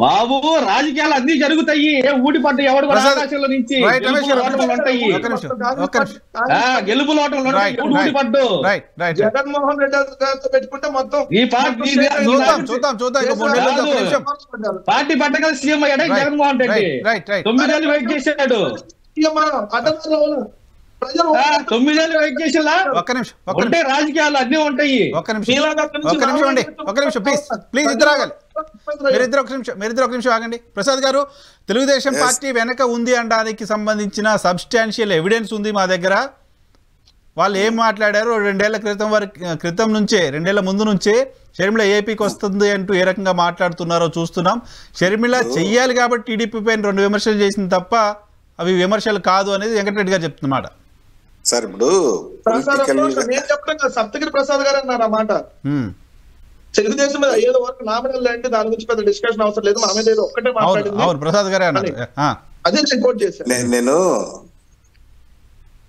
బాబు రాజకీయాలు అన్ని జరుగుతాయి, ఊడిపడ్డ ఎవడు కూడా ప్రసాద్, ఆకాశంలో నుంచి రైట్, రమేష్ గారు, గెలుపులు ఉంటాయి, ఒక నిమిషం. గెలుపులు ఊడిపడ్డు. జగన్మోహన్ రెడ్డి గారితో పెట్టుకుంటే మొత్తం ఈ పార్టీ చూద్దాం ఇక 3 నెలలు. ఒక నిమిషం. పార్టీ పట్టగల సీఎం అయ్యాడు జగన్మోహన్ రెడ్డి. రైట్ 9 ఏళ్ళు వెయిట్ చేశాడు. ప్రజలు 9 ఏళ్ళు వెయిట్ చేసేలా ఒక్క నిమిషం. ఉంటే రాజకీయాలు అన్నీ ఉంటాయి. ఒక్క నిమిషం అండి, ఒక్క నిమిషం ప్లీజ్ ఇద్దరు ఆగాలి. మీరిద్దరు ఒక నిమిషం ఆగండి. ప్రసాద్ గారు, తెలుగుదేశం పార్టీ వెనక ఉంది అనడానికి సంబంధించిన సబ్స్టాన్షియల్ ఎవిడెన్స్ ఉంది మా దగ్గర. వాళ్ళు ఏం మాట్లాడారు 2 ఏళ్ల క్రితం నుంచే, 2 ఏళ్ల ముందు నుంచే షర్మిల ఏపీకి వస్తుంది అంటూ ఏ రకంగా మాట్లాడుతున్నారో చూస్తున్నాం. షర్మిల చెయ్యాలి కాబట్టి టీడీపీ పైన 2 విమర్శలు చేసింది తప్ప అవి విమర్శలు కాదు అనేది వెంకటరెడ్డి గారు చెప్తున్నమాట. సార్ ఇప్పుడు నేను చెప్పడం కదా, సప్తగిరి ప్రసాద్ గారు అన్నారు ఆ మాట. తెలుగుదేశం మీద ఏదో వరకు నామినల్ అంటే దాని గురించి పెద్ద డిస్కషన్ అవసరం లేదు, మా మీద ఏదో ఒక్కటే మాట్లాడింది. ప్రసాద్ గారే అన్నారు. అదే నేను కోట్ చేశాను. నేను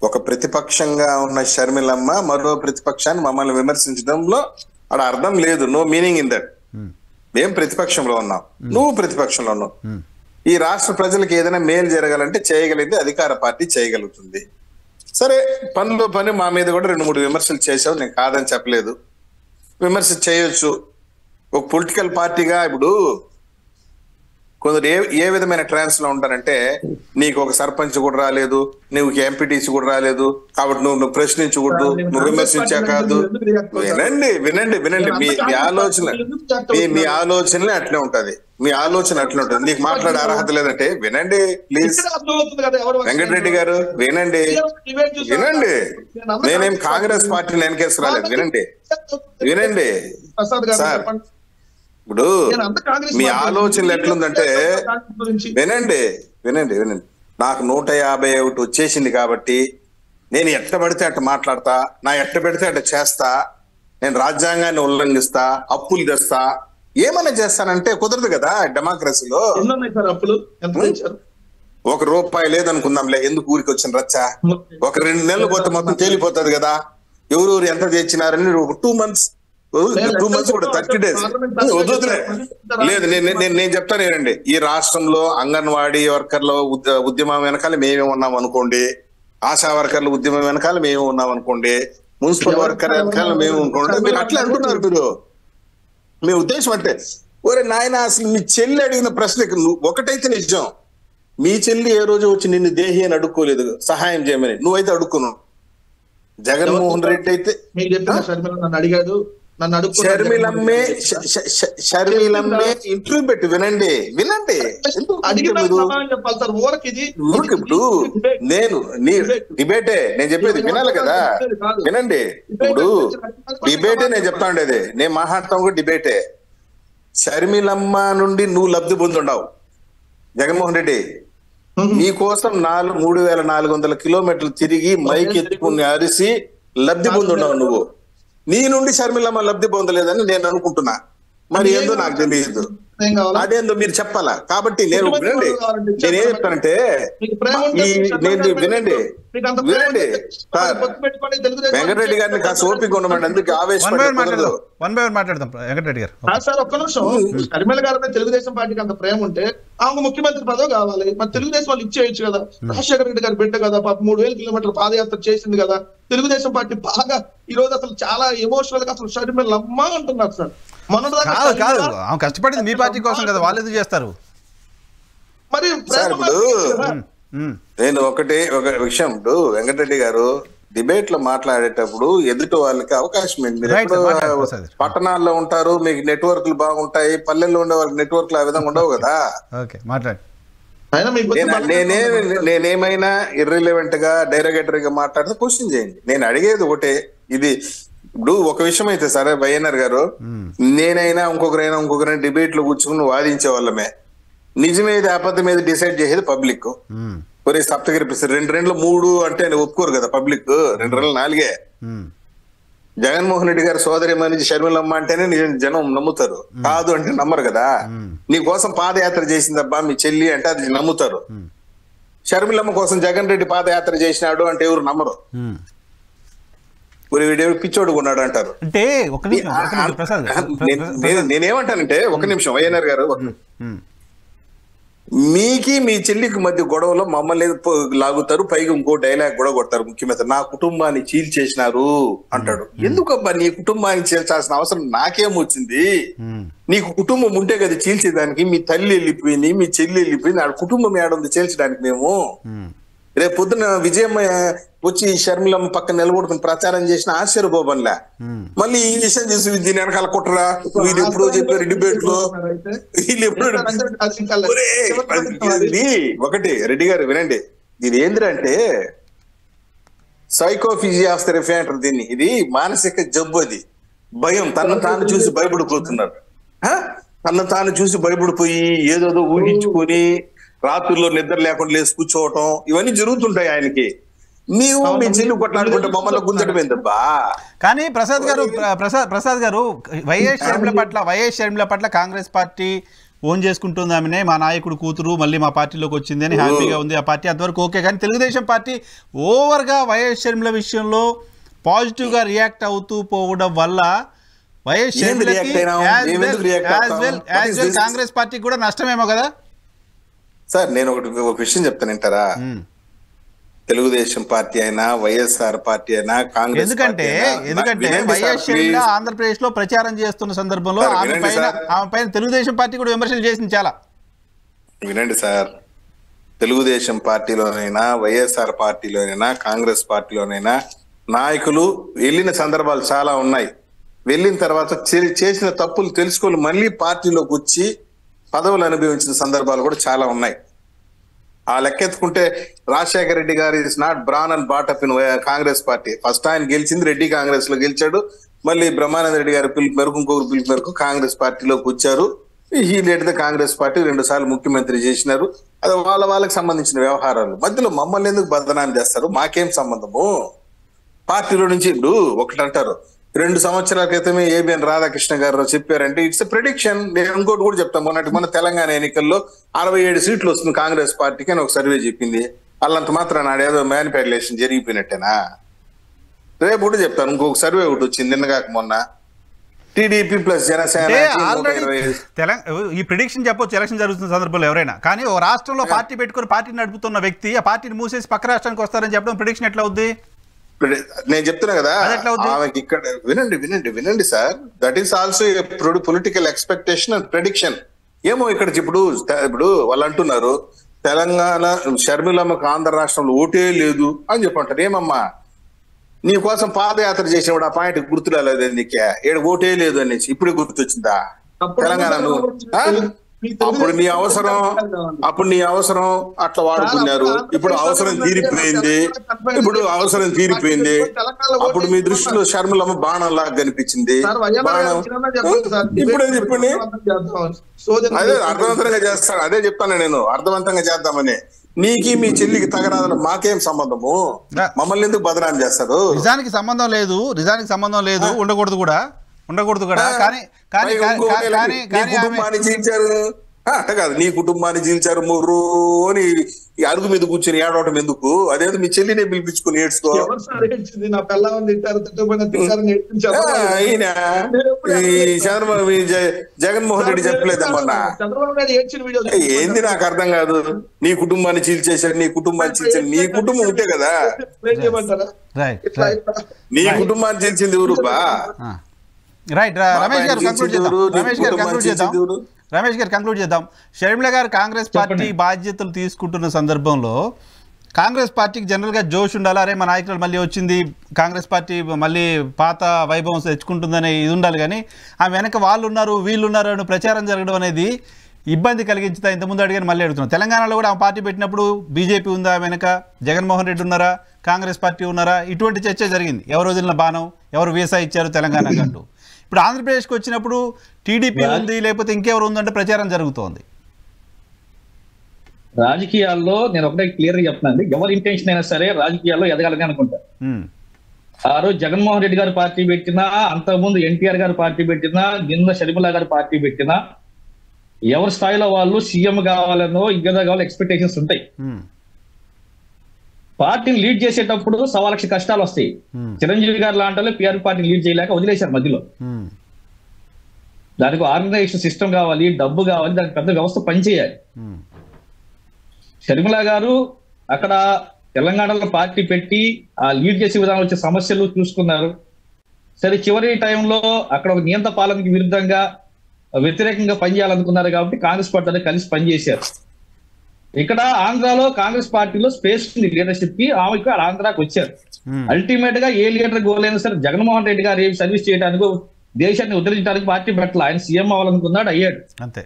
ఒక ప్రతిపక్షంగా ఉన్న షర్మిలమ్మ మరో ప్రతిపక్షాన్ని మమ్మల్ని విమర్శించడంలో అక్కడ అర్థం లేదు. No meaning in that. మేము ప్రతిపక్షంలో ఉన్నాం, నువ్వు ప్రతిపక్షంలో ఉన్నావు. ఈ రాష్ట్ర ప్రజలకు ఏదైనా మేలు జరగాలంటే చేయగలిగింది అధికార పార్టీ చేయగలుగుతుంది. సరే, పనిలో పని మా మీద కూడా 2-3 విమర్శలు చేసావు, నేను కాదని చెప్పలేదు. విమర్శ చేయొచ్చు. ఒక పొలిటికల్ పార్టీగా ఇప్పుడు కొందరు ఏ విధమైన ట్రాన్స్ లో ఉంటారంటే, నీకు ఒక సర్పంచ్ కూడా రాలేదు, నువ్వు ఎంపీటీసీ కూడా రాలేదు కాబట్టి నువ్వు ప్రశ్నించకూడదు, నువ్వు విమర్శించా కాదు. వినండి మీ ఆలోచనలే అట్లే ఉంటది. మీ ఆలోచన అట్లే ఉంటది. నీకు మాట్లాడే అర్హత లేదంటే వినండి ప్లీజ్. వెంకటరెడ్డి గారు వినండి. నేనేం కాంగ్రెస్ పార్టీని వెనకేసి రాలేదు. వినండి సార్, ఇప్పుడు మీ ఆలోచనలు ఎట్లుందంటే, వినండి నాకు 151 వచ్చేసింది కాబట్టి నేను ఎట్ట పడితే అట్ట మాట్లాడతా, నా ఎట్ట పెడితే అట్ట చేస్తా, నేను రాజ్యాంగాన్ని ఉల్లంఘిస్తా, అప్పులు తెస్తా, ఏమన్నా చేస్తానంటే కుదరదు కదా డెమోక్రసీలో. ₹1 లేదనుకుందాంలే, ఎందుకు ఊరికి వచ్చిన రచ్చ. ఒక 2 నెలలు పోతే మొత్తం తేలిపోతుంది కదా ఎవరు ఎంత తెచ్చినారని. 2 మంత్స్ కూడా 30 days వద్దులే. లేదు, నేను చెప్తాను ఏనండి. ఈ రాష్ట్రంలో అంగన్వాడీ వర్కర్ల ఉద్యమం వెనకాల మేమే ఉన్నాం అనుకోండి, ఆశా వర్కర్ల ఉద్యమం వెనకాల మేము ఉన్నాం అనుకోండి, మున్సిపల్ వర్కర్ వెనకాల మేము అనుకోండి. మీరు అట్లా అంటున్నారు. మీరు మీ ఉద్దేశం అంటే, ఒరే నాయన అసలు మీ చెల్లి అడిగిన ప్రశ్నకి ఒకటైతే నిజం, మీ చెల్లి ఏ రోజు వచ్చి నిన్ను దేహి అని అడుక్కోలేదు సహాయం చేయమని. నువ్వైతే అడుక్కున్నావు. జగన్మోహన్ రెడ్డి అయితే అడిగాడు, షర్మిలమ్మే ఇంటర్వ్యూ పెట్టి వినండి. ఇప్పుడు నేను డిబేటే నేను చెప్పేది వినాలి కదా. వినండి, ఇప్పుడు డిబేటే నేను చెప్తా ఉండేది, నేను మాట్లాడతాం కూడా డిబేటే. షర్మిలమ్మ నుండి నువ్వు లబ్ధి పొందుండవు. జగన్మోహన్ రెడ్డి నీకోసం 3400 కిలోమీటర్లు తిరిగి మైక్ ఎత్తుకుని అరిసి లబ్ధి పొందుండవు. నువ్వు నీ నుండి షర్మిలమ్మ లబ్ధి పొందలేదని నేను అనుకుంటున్నా. మరి ఏందో నాకు తెలియదు, అదేందో మీరు చెప్పాలా. కాబట్టి నేను వినండి, నేనేం చెప్తానంటే వినండి సార్, వెంకటరెడ్డి గారిని కాస్త ఓపిక ఉండమండి, అందుకే ఆవేశపడదు. సార్ ఒక్క నిమిషం. షర్మిల గారి తెలుగుదేశం పార్టీకి అంత ప్రేమ ఉంటే ఆమె ముఖ్యమంత్రి పదవి కావాలి. మరి తెలుగుదేశం వాళ్ళు ఇచ్చేయచ్చు కదా. రాజశేఖర రెడ్డి గారి బిడ్డ కదా, 3000 కిలోమీటర్ల పాదయాత్ర చేసింది కదా. తెలుగుదేశం పార్టీ బాగా ఈ రోజు అసలు చాలా ఎమోషనల్ గా అసలు షర్మిలమ్మ అంటున్నారు సార్. కష్టపడింది మీ పార్టీ కోసం కదా, వాళ్ళు ఎందుకు చేస్తారు? మరి నేను ఒక విషయం, ఇప్పుడు వెంకటరెడ్డి గారు డిబేట్ లో మాట్లాడేటప్పుడు ఎదుటి వాళ్ళకి అవకాశం ఏంటి. మీరు పట్టణాల్లో ఉంటారు, మీకు నెట్వర్క్లు బాగుంటాయి, పల్లెల్లో ఉండే వాళ్ళకి నెట్వర్క్లు ఆ విధంగా ఉండవు కదా. నేనేమైనా ఇర్రిలెవెంట్ గా డైరెక్టర్ గా మాట్లాడితే క్వశ్చన్ చేయండి. నేను అడిగేది ఒకటే, ఇది ఇప్పుడు ఒక విషయం అయితే సరే వైఎన్ఆర్ గారు, నేనైనా ఇంకొకరైనా డిబేట్ లో కూర్చుని వాదించే వాళ్ళమే. నిజమేది అబద్ధం మీద డిసైడ్ చేసేది పబ్లిక్. ఒరే సప్తగిరి 2 3 అంటే ఒప్పుకోరు కదా పబ్లిక్. 2 4 జగన్మోహన్ రెడ్డి గారి సోదరి మనిషి షర్మిలమ్మ అంటేనే జనం నమ్ముతారు, కాదు అంటే నమ్మరు కదా. నీ కోసం పాదయాత్ర చేసిందబ్బా మీ చెల్లి అంటే అది నమ్ముతారు. షర్మిలమ్మ కోసం జగన్ రెడ్డి పాదయాత్ర చేసినాడు అంటే ఎవరు నమ్మరు. వీడేవి పిచ్చోడు కొన్నాడు అంటారు. అంటే నేనేమంటానంటే ఒక నిమిషం వైఎన్ఆర్ గారు, మీకి మీ చెల్లికి మధ్య గొడవలో మమ్మల్ని లాగుతారు, పైగా ఇంకో డైలాగ్ కూడా కొడతారు ముఖ్యమంత్రి, నా కుటుంబాన్ని చీల్చేసినారు అంటాడు. ఎందుకబ్బా నీ కుటుంబాన్ని చీల్చాల్సిన అవసరం నాకేమొచ్చింది? నీకు కుటుంబం ఉంటే కదా చీల్చేదానికి. మీ తల్లి వెళ్ళిపోయింది, మీ చెల్లి వెళ్ళిపోయింది, ఆ కుటుంబం ఏడుంది చీల్చడానికి. మేము రేపు పొద్దున విజయమ్మ వచ్చి షర్మిలమ్మ పక్కన నిలబడుకుని ప్రచారం చేసిన ఆశ్చర్యపోబన్లే. మళ్ళీ ఈ విషయం చేసి దీని వెనకాల కుట్రా, వీళ్ళు ఎప్పుడో చెప్పారు డిబేట్ లో, వీళ్ళు ఎప్పుడు ఒకటి. రెడ్డి గారు వినండి, ఇది ఏంద్రంటే సైకోఫిజియా ఆఫ్ ద రిఫ్ అంటారు దీన్ని. ఇది మానసిక జబ్బు, అది భయం. తను తాను చూసి భయపడిపోతున్నారు, తను తాను చూసి భయపడిపోయి ఏదోదో ఊహించుకొని రాత్రుల్లో నిద్ర లేకుండా లేచి కూర్చోవటం, ఇవన్నీ జరుగుతుంటాయి ఆయనకి. నీవు మీ చెల్లి కొట్లాడుకుంటే మమ్మల్ని గుంజటమేందబ్బా. కానీ ప్రసాద్ గారు వైఎస్ షర్మిల పట్ల కాంగ్రెస్ పార్టీ ఓన్ చేసుకుంటుంది. ఆమెనే మా నాయకుడు కూతురు మళ్ళీ మా పార్టీలోకి వచ్చింది అని హ్యాపీగా ఉంది ఆ పార్టీ, అంతవరకు ఓకే. కానీ తెలుగుదేశం పార్టీ ఓవర్గా వైఎస్ షర్మిల విషయంలో పాజిటివ్గా రియాక్ట్ అవుతూ పోవడం వల్ల వైఎస్ షర్మిలకి కాంగ్రెస్ పార్టీకి కూడా నష్టమేమో కదా సార్. నేను ఒక విషయం చెప్తాను వింటారా? తెలుగుదేశం పార్టీ అయినా వైఎస్ఆర్ పార్టీ అయినా కాంగ్రెస్, ఎందుకంటే వైఎస్ షర్మిల ఆంధ్రప్రదేశ్ లో ప్రచారం చేస్తున్న సందర్భంలో ఆమె పైన తెలుగుదేశం పార్టీ కూడా విమర్శలు చేసింది చాలా. వినండి సార్, తెలుగుదేశం పార్టీలోనైనా వైఎస్ఆర్ పార్టీలోనైనా కాంగ్రెస్ పార్టీలోనైనా నాయకులు వెళ్ళిన సందర్భాలు చాలా ఉన్నాయి. వెళ్ళిన తర్వాత చేసిన తప్పులు తెలుసుకొని మళ్ళీ పార్టీలోకి వచ్చి పదవులు అనుభవించిన సందర్భాలు కూడా చాలా ఉన్నాయి. ఆ లెక్కెత్తుకుంటే Rajasekhara Reddy garu is not born and brought up in Congress party. First ఆయన గెలిచింది రెడ్డి కాంగ్రెస్ లో గెలిచాడు, మళ్ళీ బ్రహ్మానంద రెడ్డి గారి పిలుపు మేరకు ఇంకొకరు పిలుపు మేరకు కాంగ్రెస్ పార్టీలోకి వచ్చారు. ఈ లీడ్ కాంగ్రెస్ పార్టీ 2 సార్లు ముఖ్యమంత్రి చేసినారు. అది వాళ్ళకి సంబంధించిన వ్యవహారాలు. మధ్యలో మమ్మల్ని ఎందుకు బదనాం చేస్తారు? మాకేం సంబంధము? పార్టీలో నుంచి ఇప్పుడు ఒకటి అంటారు, 2 సంవత్సరాల క్రితమే ఏబిఎన్ రాధాకృష్ణ గారు చెప్పారంటే ఇట్స్ ప్రిడిక్షన్. నేను ఇంకోటి కూడా చెప్తాను, మన తెలంగాణ ఎన్నికల్లో 67 సీట్లు వస్తుంది కాంగ్రెస్ పార్టీకి అని ఒక సర్వే చెప్పింది. వాళ్ళంత మాత్రం నాడేదో మ్యానిపులేషన్ జరిగిపోయినట్టేనా? రేపు కూడా చెప్తాను, ఇంకొక సర్వే ఒకటి వచ్చింది నిన్నగాక మొన్న, టీడీపీ ప్లస్ జనసేన. ఈ ప్రిడిక్షన్ చెప్పొచ్చు ఎలక్షన్ జరుగుతున్న సందర్భంలో ఎవరైనా, కానీ ఓ రాష్ట్రంలో పార్టీ పెట్టుకుని పార్టీ నడుపుతున్న వ్యక్తి ఆ పార్టీని మూసేసి పక్క రాష్ట్రానికి వస్తారని చెప్పడం ప్రిడిక్షన్ ఎట్లా అవుద్ది? నేను చెప్తున్నా కదా ఆమెకి ఇక్కడ. వినండి sir, that is also political expectation and prediction. ఏమో ఇక్కడ ఇప్పుడు వాళ్ళు అంటున్నారు తెలంగాణ షర్మిలమ్మకు ఆంధ్ర రాష్ట్రంలో ఓటే లేదు అని చెప్పంటారు. ఏమమ్మా నీ కోసం పాదయాత్ర చేసినప్పుడు ఆ పాయింట్ గుర్తు రాలేదు నీకే? ఏడు ఓటే లేదు అనేసి ఇప్పుడే గుర్తొచ్చిందా తెలంగాణ? అప్పుడు నీ అవసరం అట్లా వాడుకున్నారు. ఇప్పుడు అవసరం తీరిపోయింది. అప్పుడు మీ దృష్టిలో షర్మిలమ్మ బాణం లాగా కనిపించింది. ఇప్పుడే చెప్పండి, అదే అర్థవంతంగా చేస్తాడు. అదే చెప్తాను నేను, అర్థవంతంగా చేద్దామని. నీకి మీ చెల్లికి తగరాదు, మాకేం సంబంధము? మమ్మల్ని ఎందుకు బదనాం చేస్తారు? నిజానికి సంబంధం లేదు, ఉండకూడదు కూడా. కుటుంబాన్ని చీల్చారు అంటే కాదు, నీ కుటుంబాన్ని చీల్చారు ముర్రు అని అరుగు మీద కూర్చొని ఏడవటం ఎందుకు? అదేదో మీ చెల్లినే పిలిపించుకుని ఏడ్చుకో. చంద్రబాబు జగన్మోహన్ రెడ్డి చెప్పలేదమ్మా. ఏంది నాకు అర్థం కాదు. నీ కుటుంబాన్ని చీల్చేశాడు, నీ కుటుంబం ఉంటే కదా. నీ కుటుంబాన్ని చీల్చింది ఎవరు బా? రైట్, రమేష్ గారు కంక్లూడ్ చేద్దాం. షర్మిల గారు కాంగ్రెస్ పార్టీ బాధ్యతలు తీసుకుంటున్న సందర్భంలో కాంగ్రెస్ పార్టీకి జనరల్గా జోష్ ఉండాలి. అరే మా నాయకులు మళ్ళీ వచ్చింది, కాంగ్రెస్ పార్టీ మళ్ళీ పాత వైభవం తెచ్చుకుంటుందనే ఇది ఉండాలి. కానీ ఆ వెనక వాళ్ళు ఉన్నారు వీళ్ళు ఉన్నారు అని ప్రచారం జరగడం అనేది ఇబ్బంది కలిగించుతా. ఇంతకుముందు అడిగాను, మళ్ళీ అడుగుతున్నాం. తెలంగాణలో కూడా ఆ పార్టీ పెట్టినప్పుడు బీజేపీ ఉందా వెనక, జగన్మోహన్ రెడ్డి ఉన్నారా, కాంగ్రెస్ పార్టీ ఉన్నారా, ఇటువంటి చర్చ జరిగింది. ఎవరు వదిలిన బాణం, ఎవరు వీసా ఇచ్చారు తెలంగాణకు అంటూ. ఇప్పుడు ఆంధ్రప్రదేశ్కి వచ్చినప్పుడు టీడీపీ ఉంది లేకపోతే ఇంకెవరు ఉందంటే ప్రచారం జరుగుతోంది. రాజకీయాల్లో నేను ఒకటే క్లియర్ గా చెప్తున్నాను, ఎవరి ఇంటెన్షన్ అయినా సరే రాజకీయాల్లో ఎదగాలని అనుకుంటారు. ఆ రోజు జగన్మోహన్ రెడ్డి గారు పార్టీ పెట్టినా, అంతకుముందు ఎన్టీఆర్ గారు పార్టీ పెట్టినా, నిన్న షర్మిల గారు పార్టీ పెట్టినా, ఎవరి స్థాయిలో వాళ్ళు సీఎం కావాలనో ఇంకేదో కావాలో ఎక్స్పెక్టేషన్స్ ఉంటాయి. పార్టీని లీడ్ చేసేటప్పుడు 1,00,000 కష్టాలు వస్తాయి. చిరంజీవి గారు లాంటి పిఆర్ పార్టీని లీడ్ చేయలేక వదిలేశారు మధ్యలో. దానికి ఆర్గనైజేషన్ సిస్టమ్ కావాలి, డబ్బు కావాలి, దానికి పెద్ద వ్యవస్థ పనిచేయాలి. షర్మిల గారు అక్కడ తెలంగాణలో పార్టీ పెట్టి ఆ లీడ్ చేసే విధానం వచ్చే సమస్యలు చూసుకున్నారు. సరే, చివరి టైంలో అక్కడ ఒక నియంత పాలనకి విరుద్ధంగా వ్యతిరేకంగా పనిచేయాలనుకున్నారు కాబట్టి కాంగ్రెస్ పార్టీ కలిసి పనిచేశారు. ఇక్కడ ఆంధ్రాలో కాంగ్రెస్ పార్టీలో స్పేస్ ఉంది లీడర్షిప్ కి, ఆమెకు ఆంధ్రాకి వచ్చారు. అల్టిమేట్ గా ఏ లీడర్ గోల్ అయినా సరే జగన్మోహన్ రెడ్డి గారు ఏం సర్వీస్ చేయడానికి, దేశాన్ని ఉద్ధరించడానికి పార్టీ పెట్టాలి. ఆయన సీఎం అవ్వాలనుకున్నాడు, అయ్యాడు. అంతే.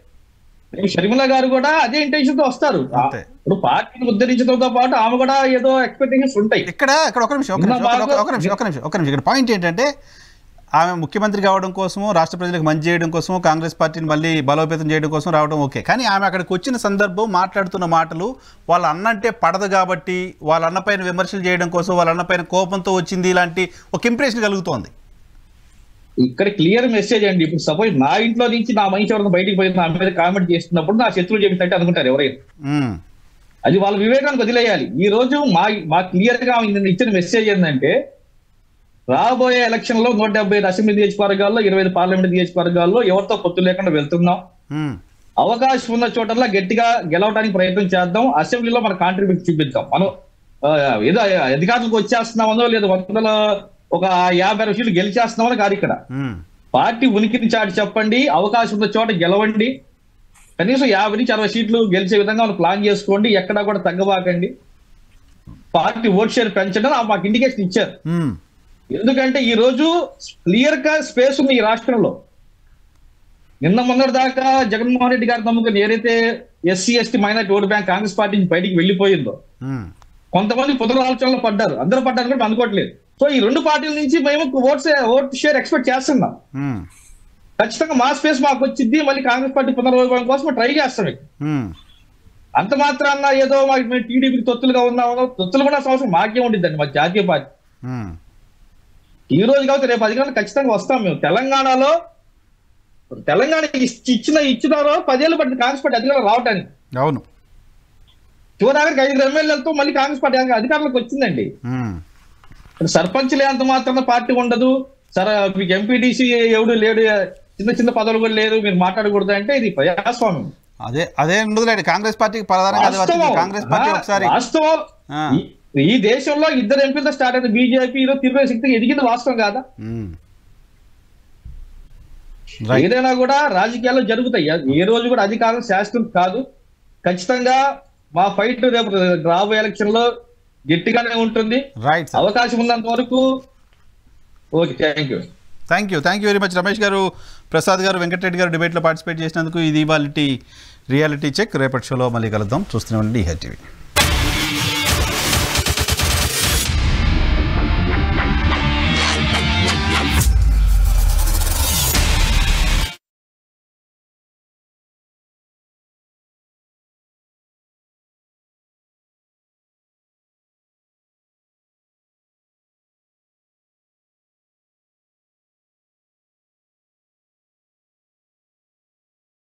షర్మిల గారు కూడా అదే ఇంటెన్షన్ తో వస్తారు. ఇప్పుడు పార్టీని ఉద్ధరించడంతో పాటు ఆమె కూడా ఏదో ఎక్స్పెక్టేషన్స్ ఉంటాయి. ఇక్కడ ఒక నిమిషం ఇక్కడ పాయింట్ ఏంటంటే, ఆమె ముఖ్యమంత్రి కావడం కోసము, రాష్ట్ర ప్రజలకు మంచి చేయడం కోసము, కాంగ్రెస్ పార్టీని మళ్ళీ బలోపేతం చేయడం కోసం రావడం ఓకే. కానీ ఆమె అక్కడికి వచ్చిన సందర్భం, మాట్లాడుతున్న మాటలు వాళ్ళ అన్నంటే పడదు కాబట్టి వాళ్ళ అన్నపైన విమర్శలు చేయడం కోసం, వాళ్ళ అన్నపైన కోపంతో వచ్చింది ఇలాంటి ఒక ఇంప్రెషన్ కలుగుతోంది. ఇక్కడ క్లియర్ మెసేజ్ అండి. ఇప్పుడు సపోజ్ నా ఇంట్లో నుంచి నా మనిషి ఎవరైనా బయటికి పోయి నా మీద కామెంట్ చేస్తున్నప్పుడు నా శత్రువులు చెప్పిందంటే అనుకుంటారు ఎవరైనా. అది వాళ్ళ వివేకానికి వదిలేయాలి. ఈ రోజు మా క్లియర్ గా ఇచ్చిన మెసేజ్ ఏంటంటే, రాబోయే ఎలక్షన్ లో 175 అసెంబ్లీ నియోజకవర్గాల్లో, 25 పార్లమెంట్ నియోజకవర్గాల్లో ఎవరితో పొత్తు లేకుండా వెళ్తున్నాం. అవకాశం ఉన్న చోటల్లో గట్టిగా గెలవడానికి ప్రయత్నం చేద్దాం. అసెంబ్లీలో మన కాంట్రిబ్యూట్ చూపిద్దాం. మనం ఏదో అధికారులకు వచ్చేస్తున్నామనో లేదా 150 సీట్లు గెలిచేస్తున్నామని కాదు. ఇక్కడ పార్టీ ఉనికిని చాటి చెప్పండి, అవకాశం ఉన్న చోట గెలవండి, కనీసం 50 నుంచి 60 సీట్లు గెలిచే విధంగా మనం ప్లాన్ చేసుకోండి, ఎక్కడా కూడా తగ్గబాకండి, పార్టీ ఓట్ షేర్ పెంచడం మాకు ఇండికేషన్ ఇచ్చారు. ఎందుకంటే ఈ రోజు క్లియర్ గా స్పేస్ ఉంది ఈ రాష్ట్రంలో. నిన్న మొన్నటి దాకా జగన్మోహన్ రెడ్డి గారి నమ్ముకుని ఏదైతే SC ST minority vote bank Congress party నుంచి బయటికి వెళ్ళిపోయిందో, కొంతమంది పునరాలోచనలో పడ్డారు. అందరూ పడ్డారు కూడా అనుకోవట్లేదు. సో ఈ రెండు పార్టీల నుంచి మేము ఓట్ షేర్ ఎక్స్పెక్ట్ చేస్తున్నాం. ఖచ్చితంగా మా స్పేస్ మాకు వచ్చింది. మళ్ళీ కాంగ్రెస్ పార్టీ పునర్వైభవం కోసం ట్రై చేస్తాం. అంత మాత్రాన ఏదో మేము టీడీపీకి తొత్తులుగా ఉన్నామో, తొత్తులు కూడా అవసరం మాకే ఉండిద్దండి. మా జాతీయ పార్టీ ఈ రోజు కాబట్టి రేపు 10 గంటలకు ఖచ్చితంగా వస్తాం. మేము తెలంగాణకి ఇచ్చినారో 10 ఏళ్ళు పట్టింది కాంగ్రెస్ పార్టీ అధికారులు రావటానికి. అవును, చివరికి 5 ఎమ్మెల్యేలతో మళ్ళీ కాంగ్రెస్ పార్టీ అధికారులకు వచ్చిందండి. సర్పంచ్లే అంత మాత్రం పార్టీ ఉండదు, సరే మీకు ఎంపీటీసీ ఎవడు లేడు, చిన్న పదవులు కూడా లేదు, మీరు మాట్లాడకూడదు అంటే ఇది ప్రజాస్వామ్యం. అదే ఉండదులేండి. కాంగ్రెస్ పార్టీకి కాంగ్రెస్ పార్టీ ఒకసారి వాస్తవం ఈ దేశంలో 2 ఎంపీలతో స్టార్ట్ అయితే బీజేపీలో తీవ్ర శక్తిగా ఎదిగింది వాస్తవం కాదా? ఏదైనా కూడా రాజకీయాల్లో జరుగుతాయి. ఏ రోజు కూడా అధికారం శాశ్వతం కాదు. ఖచ్చితంగా మా ఫైట్ రేపు రాబోయే ఎలక్షన్ లో గట్టిగానే ఉంటుంది. అవకాశం ఉన్నంత వరకు. Okay, thank you very much Ramesh గారు, ప్రసాద్ గారు, వెంకటరెడ్డి గారు డిబేట్లో పార్టిసిపేట్ చేసినందుకు. ఇది ఇవాల్టి రియాలిటీ చెక్. రేపటి షోలో మళ్ళీ కలుద్దాం. చూస్తూనే ఉండండి ఈటీవీ.